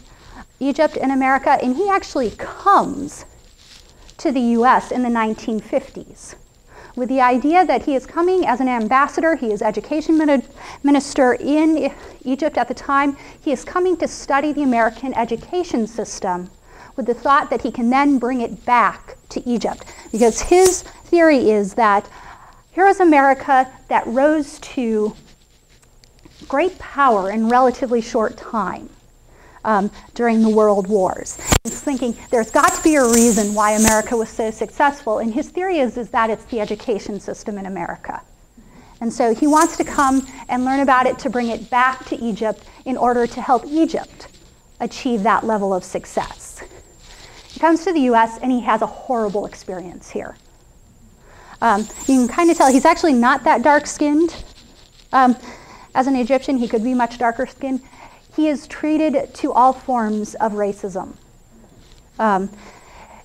Egypt and America, and he actually comes to the US in the 1950s with the idea that he is coming as an ambassador. He is education minister in Egypt at the time. He is coming to study the American education system with the thought that he can then bring it back to Egypt. Because his theory is that here is America that rose to great power in relatively short time during the world wars. He's thinking there's got to be a reason why America was so successful, and his theory is that it's the education system in America. And so he wants to come and learn about it to bring it back to Egypt in order to help Egypt achieve that level of success. He comes to the US and he has a horrible experience here. You can kind of tell he's actually not that dark-skinned. As an Egyptian, he could be much darker skinned. He is treated to all forms of racism.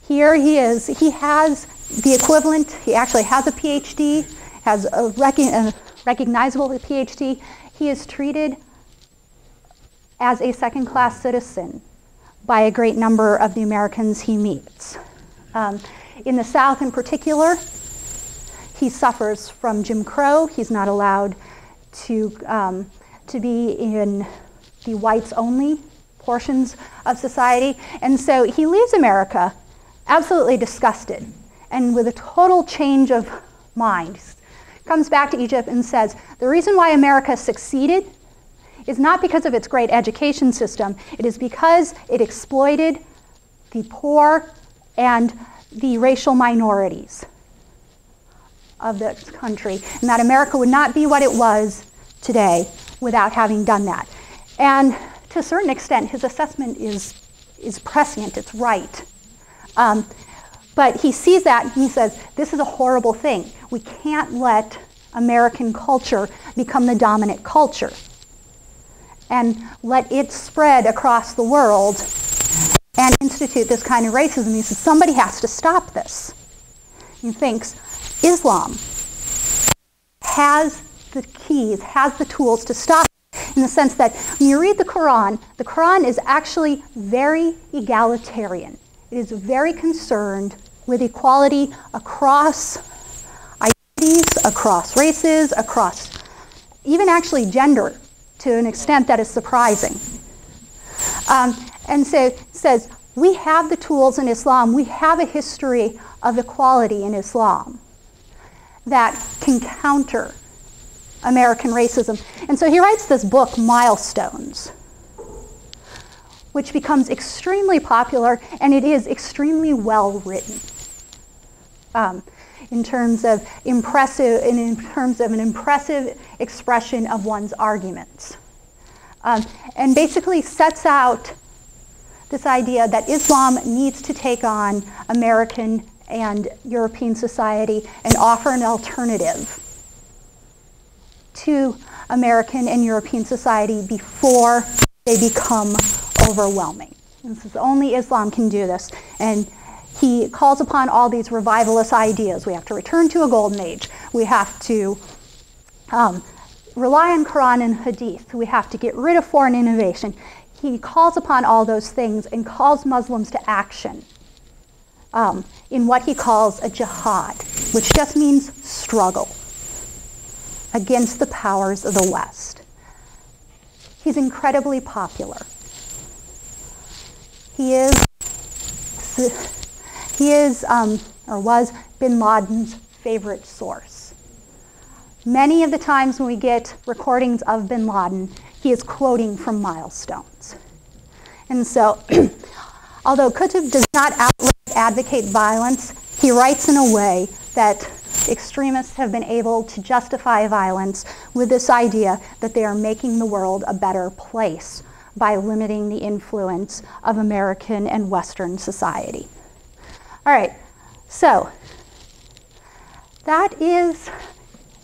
Here he has the equivalent, he actually has a PhD, has a recognizable PhD. He is treated as a second-class citizen by a great number of the Americans he meets. In the South in particular, he suffers from Jim Crow. He's not allowed to be in the whites-only portions of society. And so he leaves America absolutely disgusted and with a total change of mind. Comes back to Egypt and says, the reason why America succeeded is not because of its great education system. It is because it exploited the poor and the racial minorities of the country, and that America would not be what it was today without having done that. And to a certain extent, his assessment is prescient, it's right. But he sees that and he says, this is a horrible thing. We can't let American culture become the dominant culture and let it spread across the world and institute this kind of racism. He says, somebody has to stop this. He thinks Islam has the keys, has the tools to stop it, in the sense that when you read the Quran is actually very egalitarian. It is very concerned with equality across identities, across races, across even actually gender, to an extent that is surprising. And so it says, we have the tools in Islam, we have a history of equality in Islam that can counter American racism. And so he writes this book, Milestones, which becomes extremely popular, and it is extremely well written in terms of an impressive expression of one's arguments. And basically sets out this idea that Islam needs to take on American and European society and offer an alternative to American and European society before they become overwhelming. And this is only Islam can do this. And he calls upon all these revivalist ideas. We have to return to a golden age. We have to rely on Quran and Hadith. We have to get rid of foreign innovation. He calls upon all those things and calls Muslims to action in what he calls a jihad, which just means struggle against the powers of the West. He's incredibly popular. He is or was bin Laden's favorite source. Many of the times when we get recordings of bin Laden, he is quoting from Milestones. And so, although Qutb does not outright advocate violence, he writes in a way that extremists have been able to justify violence with this idea that they are making the world a better place by limiting the influence of American and Western society. All right, so that is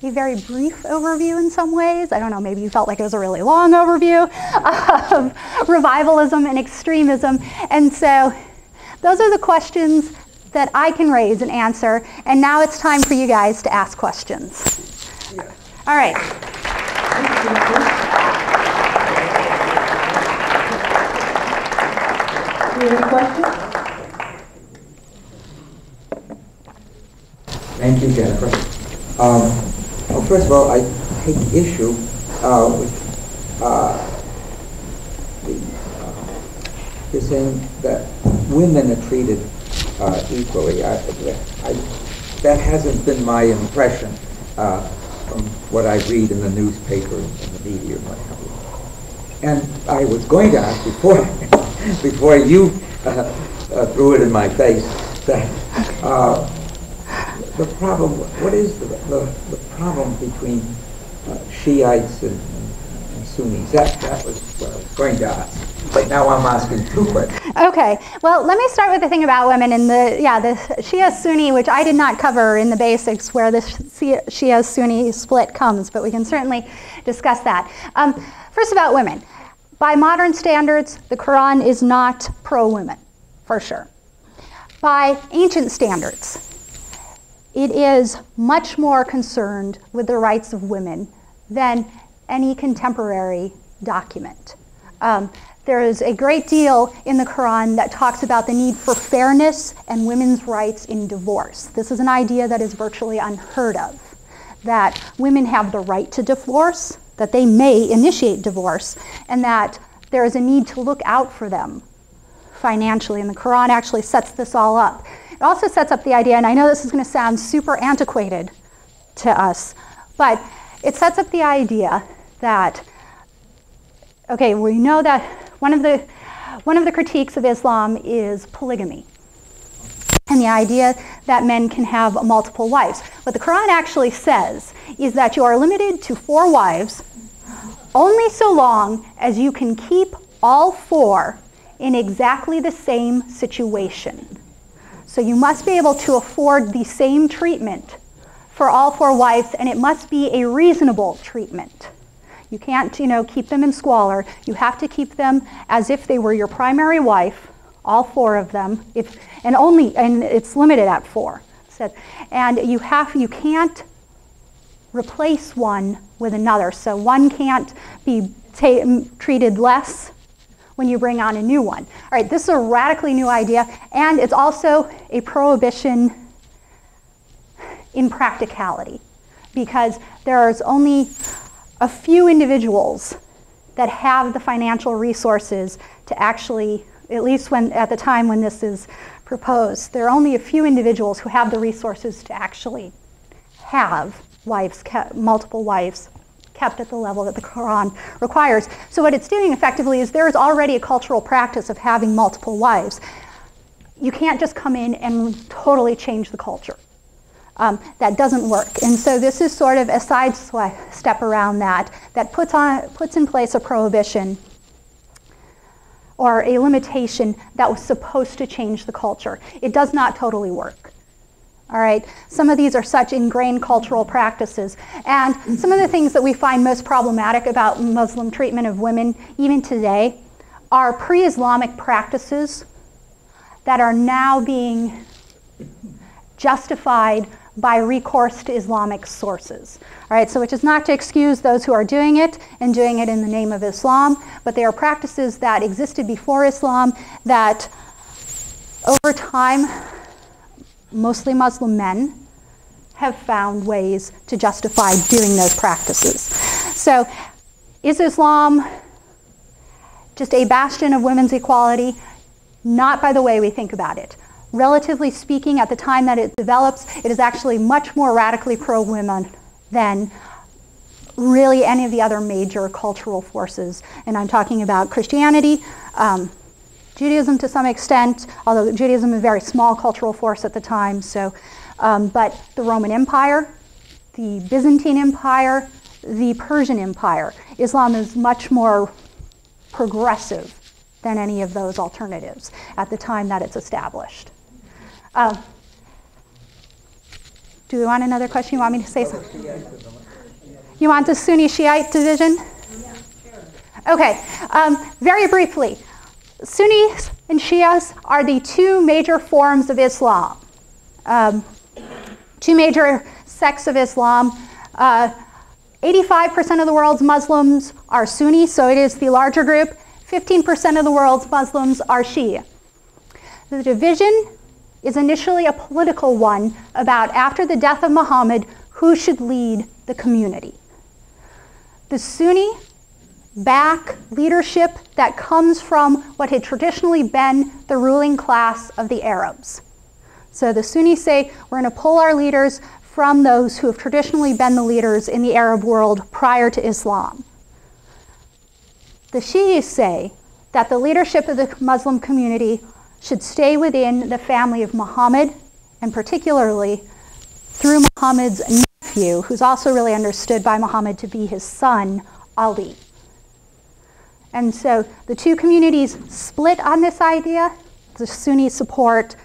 a very brief overview in some ways. I don't know, maybe you felt like it was a really long overview of revivalism and extremism. And so those are the questions that I can raise and answer. And now it's time for you guys to ask questions. Yeah. All right. Any questions? Thank you, Jennifer. Well, first of all, I take issue with you're saying that women are treated equally. That hasn't been my impression from what I read in the newspaper and the media and what have you. And I was going to ask before you threw it in my face that the problem, what is the problem between Shiites and Sunnis? That was what I was going to ask. But now I'm asking two questions. Okay, well, let me start with the thing about women in the Shia-Sunni, which I did not cover in the basics where the Shia-Sunni split comes, but we can certainly discuss that. First, about women. By modern standards, the Quran is not pro-women, for sure. By ancient standards, it is much more concerned with the rights of women than any contemporary document. There is a great deal in the Quran that talks about the need for fairness and women's rights in divorce. This is an idea that is virtually unheard of, that women have the right to divorce, that they may initiate divorce, and that there is a need to look out for them financially, and the Quran actually sets this all up. It also sets up the idea, and I know this is going to sound super antiquated to us, but it sets up the idea that, okay, we know that one of the critiques of Islam is polygamy, and the idea that men can have multiple wives. What the Quran actually says is that you are limited to 4 wives only so long as you can keep all 4 in exactly the same situation. So you must be able to afford the same treatment for all 4 wives, and it must be a reasonable treatment. You can't, keep them in squalor. You have to keep them as if they were your primary wife, all 4 of them, and it's limited at 4. And you can't replace one with another. So one can't be treated less when you bring on a new one. All right, this is a radically new idea, and it's also a prohibition in practicality, because there's only a few individuals that have the financial resources to actually, at least at the time when this is proposed, there are only a few individuals who have the resources to actually have multiple wives kept at the level that the Quran requires. So what it's doing effectively is there is already a cultural practice of having multiple wives. You can't just come in and totally change the culture. That doesn't work. And so this is sort of a side step around that puts in place a prohibition or a limitation that was supposed to change the culture. It does not totally work. All right, some of these are such ingrained cultural practices, and some of the things that we find most problematic about Muslim treatment of women, even today, are pre-Islamic practices that are now being justified by recourse to Islamic sources. All right, so which is not to excuse those who are doing it and doing it in the name of Islam, but they are practices that existed before Islam that over time, mostly Muslim men have found ways to justify doing those practices. So is Islam just a bastion of women's equality? Not by the way we think about it. Relatively speaking, at the time that it develops, it is actually much more radically pro-women than really any of the other major cultural forces. And I'm talking about Christianity, Judaism to some extent, although Judaism is a very small cultural force at the time. So, but the Roman Empire, the Byzantine Empire, the Persian Empire. Islam is much more progressive than any of those alternatives at the time that it's established. Do we want another question? You want me to say something? You want the Sunni Shiite division? Yeah, sure. Okay, very briefly. Sunnis and Shias are the 2 major forms of Islam. 2 major sects of Islam. 85% of the world's Muslims are Sunni, so it is the larger group. 15% of the world's Muslims are Shia. The division is initially a political one about, after the death of Muhammad, who should lead the community. The Sunni back leadership that comes from what had traditionally been the ruling class of the Arabs. So the Sunnis say, we're going to pull our leaders from those who have traditionally been the leaders in the Arab world prior to Islam. The Shias say that the leadership of the Muslim community should stay within the family of Muhammad, and particularly through Muhammad's nephew, who's also really understood by Muhammad to be his son, Ali. And so the two communities split on this idea. The Sunnis support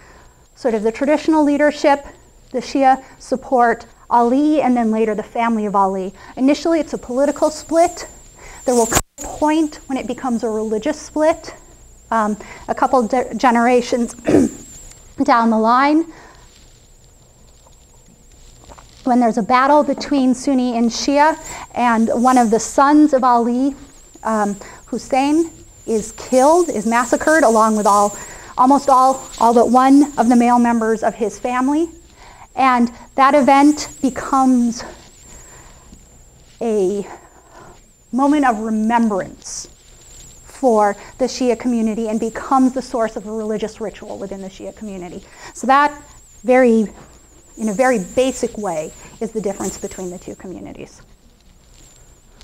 sort of the traditional leadership, the Shia support Ali, and then later the family of Ali. Initially, it's a political split. There will come a point when it becomes a religious split, a couple generations down the line, when there's a battle between Sunni and Shia, and one of the sons of Ali, Hussein, is killed, is massacred, along with almost all but one of the male members of his family. And that event becomes a moment of remembrance for the Shia community and becomes the source of a religious ritual within the Shia community. So that in a very basic way, is the difference between the two communities.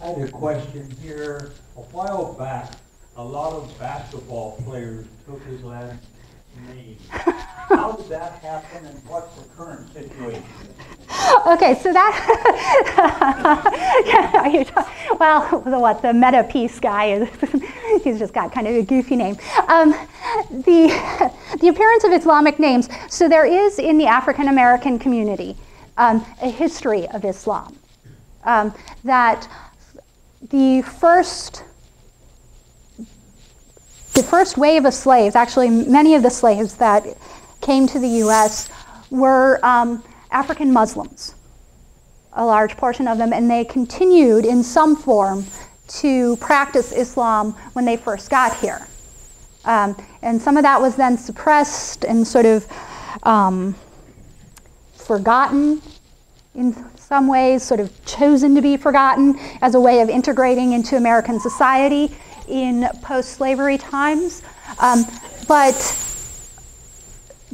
I had a question here. A while back, a lot of basketball players took his last name. How did that happen, and what's the current situation? Okay, so that, the Meta Peace guy is, he's just got kind of a goofy name. The appearance of Islamic names, so there is in the African American community a history of Islam. That the first wave of slaves, actually many of the slaves that came to the U.S. were African Muslims, a large portion of them, and they continued in some form to practice Islam when they first got here. And some of that was then suppressed and sort of forgotten in some ways, sort of chosen to be forgotten as a way of integrating into American society in post-slavery times. But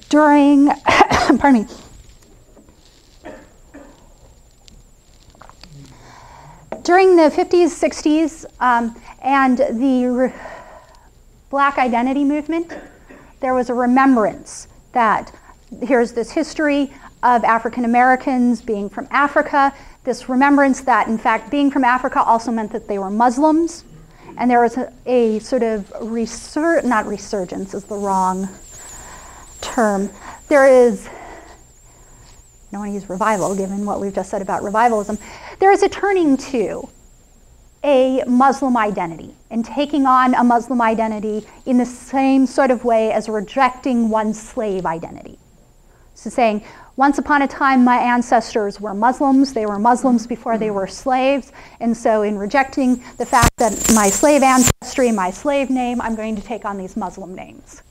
during, pardon me, during the 50s, 60s, and the Black identity movement, there was a remembrance that here's this history of African Americans being from Africa, this remembrance that, in fact, being from Africa also meant that they were Muslims. And there was a sort of not resurgence is the wrong term. There is, I don't want to use revival given what we've just said about revivalism. There is a turning to a Muslim identity and taking on a Muslim identity in the same sort of way as rejecting one's slave identity. So saying, once upon a time, my ancestors were Muslims. They were Muslims before they were slaves. And so in rejecting the fact that my slave ancestry, my slave name, I'm going to take on these Muslim names.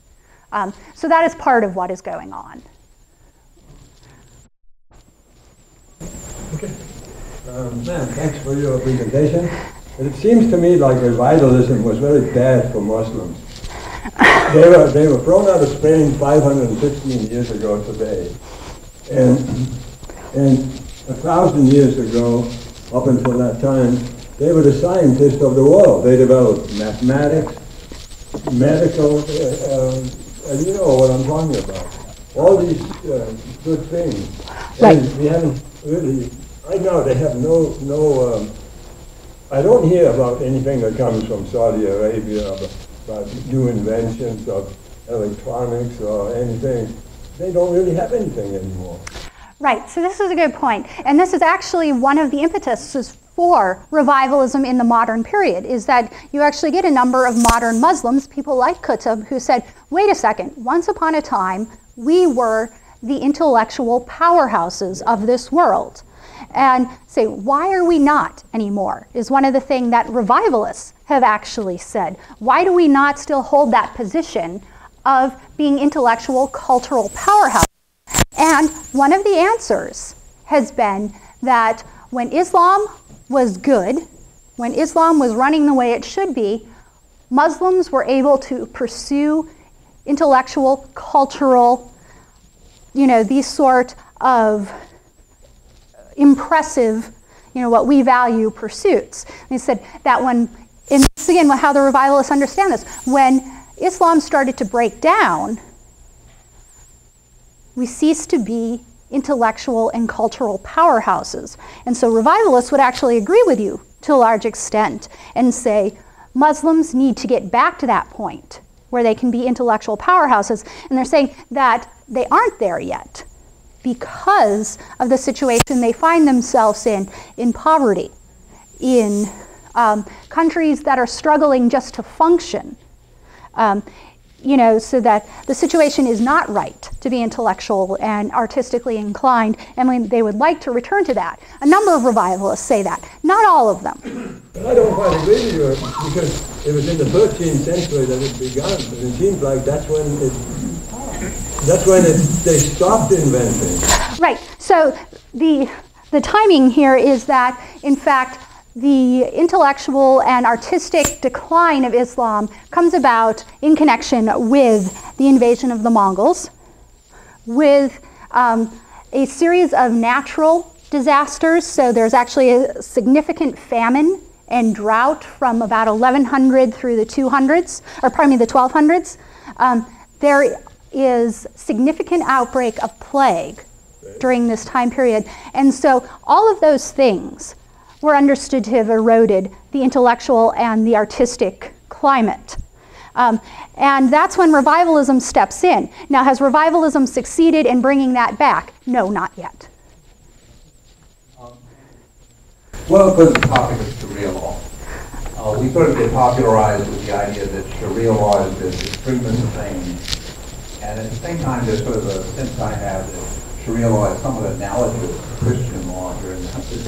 So that is part of what is going on. Okay. Ma'am, thanks for your presentation. It seems to me like revivalism was very bad for Muslims. They were thrown out of Spain 515 years ago today. And 1,000 years ago, up until that time, they were the scientists of the world. They developed mathematics, medical, and you know what I'm talking about. All these good things. Right. And we haven't really, right now they have no I don't hear about anything that comes from Saudi Arabia about new inventions of electronics or anything. They don't really have anything anymore. Right, so this is a good point. And this is actually one of the impetuses for revivalism in the modern period, is that you actually get a number of modern Muslims, people like Qutb, who said, wait a second, once upon a time, we were the intellectual powerhouses of this world. And say, why are we not anymore, is one of the things that revivalists have actually said. Why do we not still hold that position of being intellectual, cultural powerhouse? And one of the answers has been that when Islam was good, when Islam was running the way it should be, Muslims were able to pursue intellectual, cultural, these sort of impressive, what we value pursuits. And he said that when, and this again, how the revivalists understand this, when Islam started to break down, we ceased to be intellectual and cultural powerhouses. And so revivalists would actually agree with you to a large extent and say Muslims need to get back to that point where they can be intellectual powerhouses. And they're saying that they aren't there yet because of the situation they find themselves in poverty, in countries that are struggling just to function. So that the situation is not right to be intellectual and artistically inclined, and they would like to return to that. A number of revivalists say that, not all of them. But I don't quite agree with you, because it was in the 13th century that it began, and it seems like that's when they stopped inventing. Right, so the timing here is that, in fact, the intellectual and artistic decline of Islam comes about in connection with the invasion of the Mongols, with a series of natural disasters. So there's actually a significant famine and drought from about 1100 through the 200s, or pardon me, the 1200s. There is significant outbreak of plague during this time period. And so all of those things were understood to have eroded the intellectual and the artistic climate. And that's when revivalism steps in. Now, has revivalism succeeded in bringing that back? No, not yet. Well, because the topic of Sharia law. We sort of get popularized with the idea that Sharia law is this extremist thing. And at the same time, there's sort of a sense I have that Sharia law is somewhat analogous to Christian law here in the country.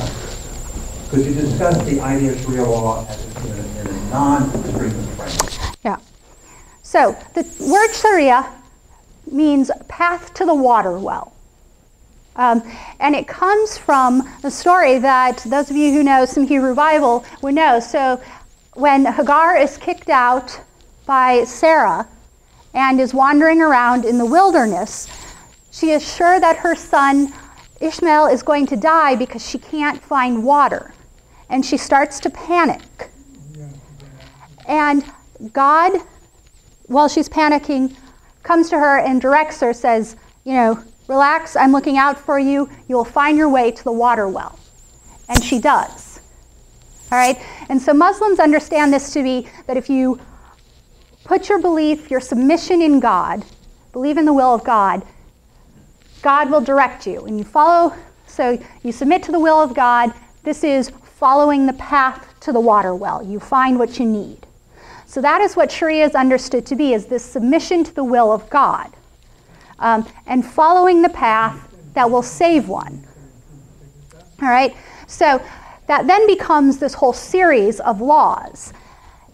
Could you discuss the idea of Sharia law in a non-extremist framework? Yeah. So the word Sharia means path to the water well. And it comes from the story that those of you who know some Hebrew Bible would know. So when Hagar is kicked out by Sarah and is wandering around in the wilderness, she is sure that her son Ishmael is going to die because she can't find water. And she starts to panic. And God, while she's panicking, comes to her and directs her, says, relax, I'm looking out for you. You'll find your way to the water well. And she does. All right? And so Muslims understand this to be that if you put your belief, your submission in God, believe in the will of God, God will direct you. And you follow, so you submit to the will of God. This is following the path to the water well. You find what you need. So that is what Sharia is understood to be, is this submission to the will of God. And following the path that will save one. All right? So that then becomes this whole series of laws.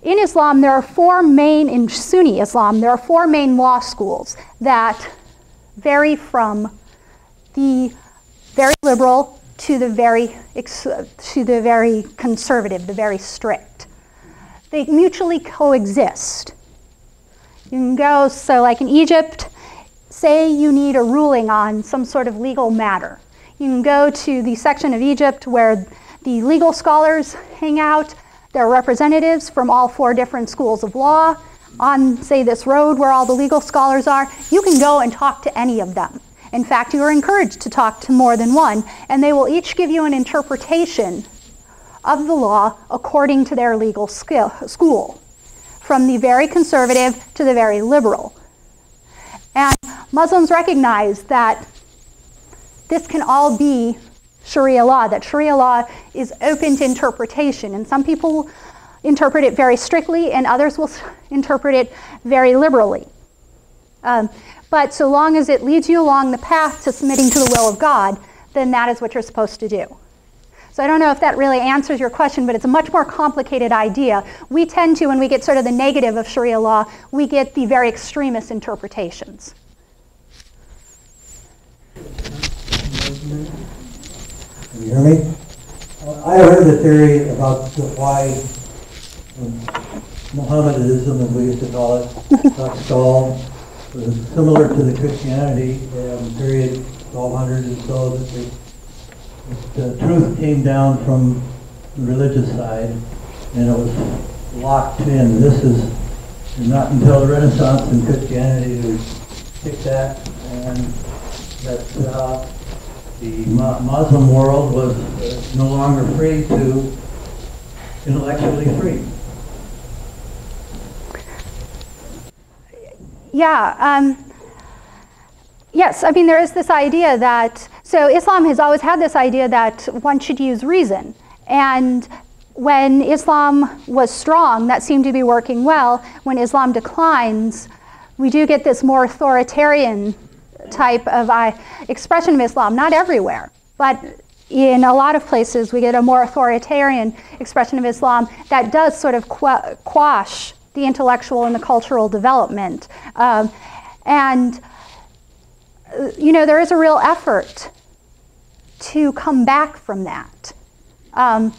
In Islam, there are in Sunni Islam, there are four main law schools that vary from the very liberal to the very conservative, the very strict. They mutually coexist. You can go, so like in Egypt, say you need a ruling on some sort of legal matter. You can go to the section of Egypt where the legal scholars hang out. There are representatives from all four different schools of law on, say, this road where all the legal scholars are. You can go and talk to any of them. In fact, you are encouraged to talk to more than one, and they will each give you an interpretation of the law according to their legal school, from the very conservative to the very liberal. And Muslims recognize that this can all be Sharia law, that Sharia law is open to interpretation, and some people interpret it very strictly, and others will interpret it very liberally. But so long as it leads you along the path to submitting to the will of God, then that is what you're supposed to do. So I don't know if that really answers your question, but it's a much more complicated idea. We tend to, when we get sort of the negative of Sharia law, we get the very extremist interpretations. Can you hear me? I heard the theory about why Mohammedanism, as we used to call it, got stalled. It was similar to the Christianity period, 1200 and so, that the truth came down from the religious side, and it was locked in. This is not until the Renaissance and Christianity we kicked that, and that the Muslim world was no longer free to intellectually free. Yeah. Yes, I mean, there is this idea that, so Islam has always had this idea that one should use reason. And when Islam was strong, that seemed to be working well. When Islam declines, we do get this more authoritarian type of expression of Islam, not everywhere, but in a lot of places we get a more authoritarian expression of Islam that does sort of quash the intellectual and the cultural development. You know, there is a real effort to come back from that. A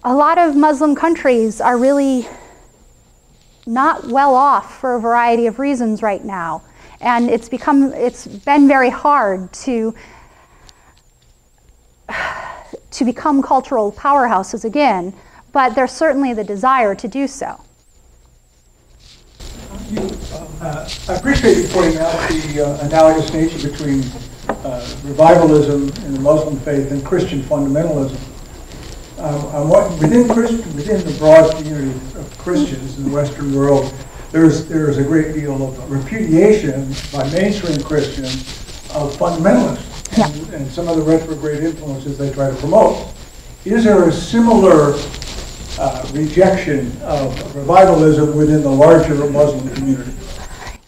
lot of Muslim countries are really not well off for a variety of reasons right now. And it's been very hard to become cultural powerhouses again, but there's certainly the desire to do so. I appreciate you pointing out the analogous nature between revivalism in the Muslim faith and Christian fundamentalism. Within the broad community of Christians in the Western world, there's a great deal of repudiation by mainstream Christians of fundamentalism and some of the retrograde influences they try to promote. Is there a similar rejection of revivalism within the larger Muslim community?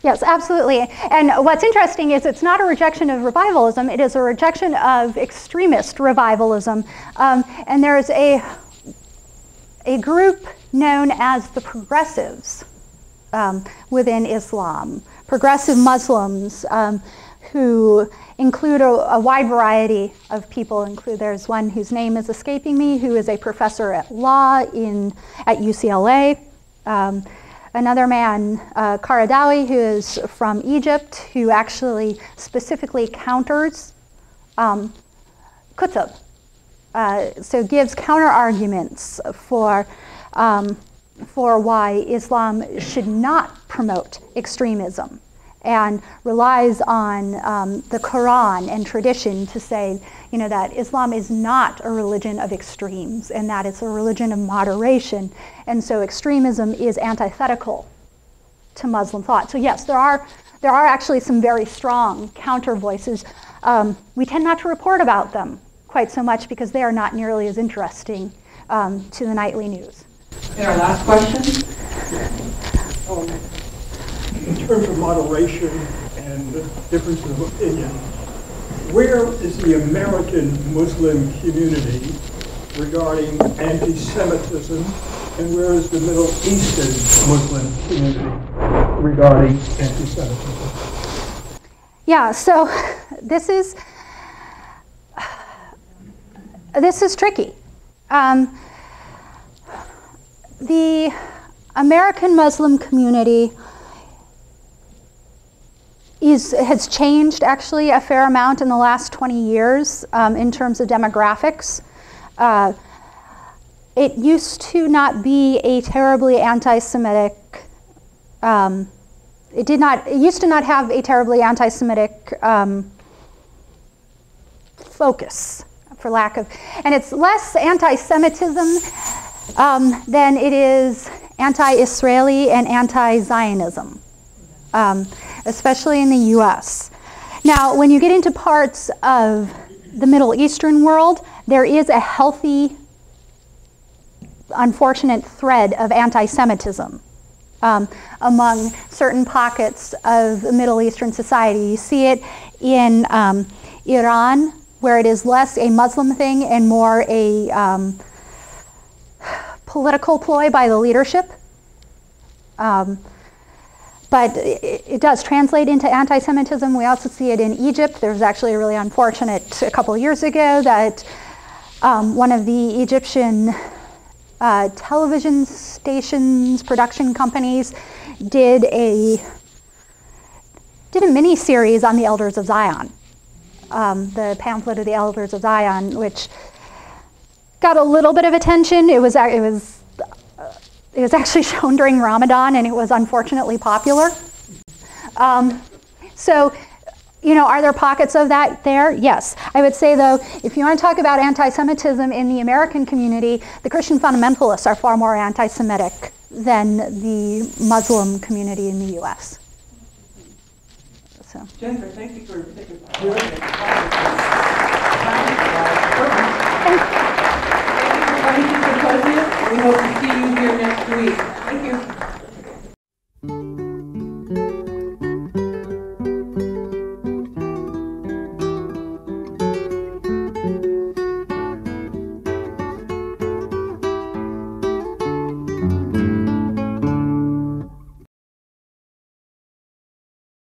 Yes, absolutely. And what's interesting is it's not a rejection of revivalism, it is a rejection of extremist revivalism. And there's a group known as the progressives within Islam, progressive Muslims who include a wide variety of people. There's one whose name is escaping me, who is a professor at law at UCLA. Another man, Qaradawi, who is from Egypt, who actually specifically counters Qutb. So gives counter arguments for why Islam should not promote extremism, and relies on the Quran and tradition to say, you know, that Islam is not a religion of extremes and that it's a religion of moderation. And so extremism is antithetical to Muslim thought. So yes, there are actually some very strong counter voices. We tend not to report about them quite so much because they are not nearly as interesting to the nightly news. And our last question? In terms of moderation and differences of opinion, where is the American Muslim community regarding anti-Semitism, and where is the Middle Eastern Muslim community regarding anti-Semitism? Yeah, so this is tricky. The American Muslim community has changed actually a fair amount in the last 20 years in terms of demographics. It used to not be a terribly anti-Semitic, it used to not have a terribly anti-Semitic focus, for lack of, and it's less anti-Semitism than it is anti-Israeli and anti-Zionism. Especially in the US. Now, when you get into parts of the Middle Eastern world, there is a healthy, unfortunate thread of anti-Semitism among certain pockets of the Middle Eastern society. You see it in Iran, where it is less a Muslim thing and more a political ploy by the leadership. But it does translate into anti-Semitism. We also see it in Egypt. There was actually a really unfortunate, a couple of years ago, that one of the Egyptian television stations, production companies, did a mini-series on the Elders of Zion, the pamphlet of the Elders of Zion, which got a little bit of attention. It was actually shown during Ramadan, and it was unfortunately popular. So, are there pockets of that there? Yes. I would say, though, if you want to talk about anti-Semitism in the American community, the Christian fundamentalists are far more anti-Semitic than the Muslim community in the U.S. So. Jennifer, thank you for taking part in the Thank you for coming to the symposium. We hope to see you here next week. Thank you.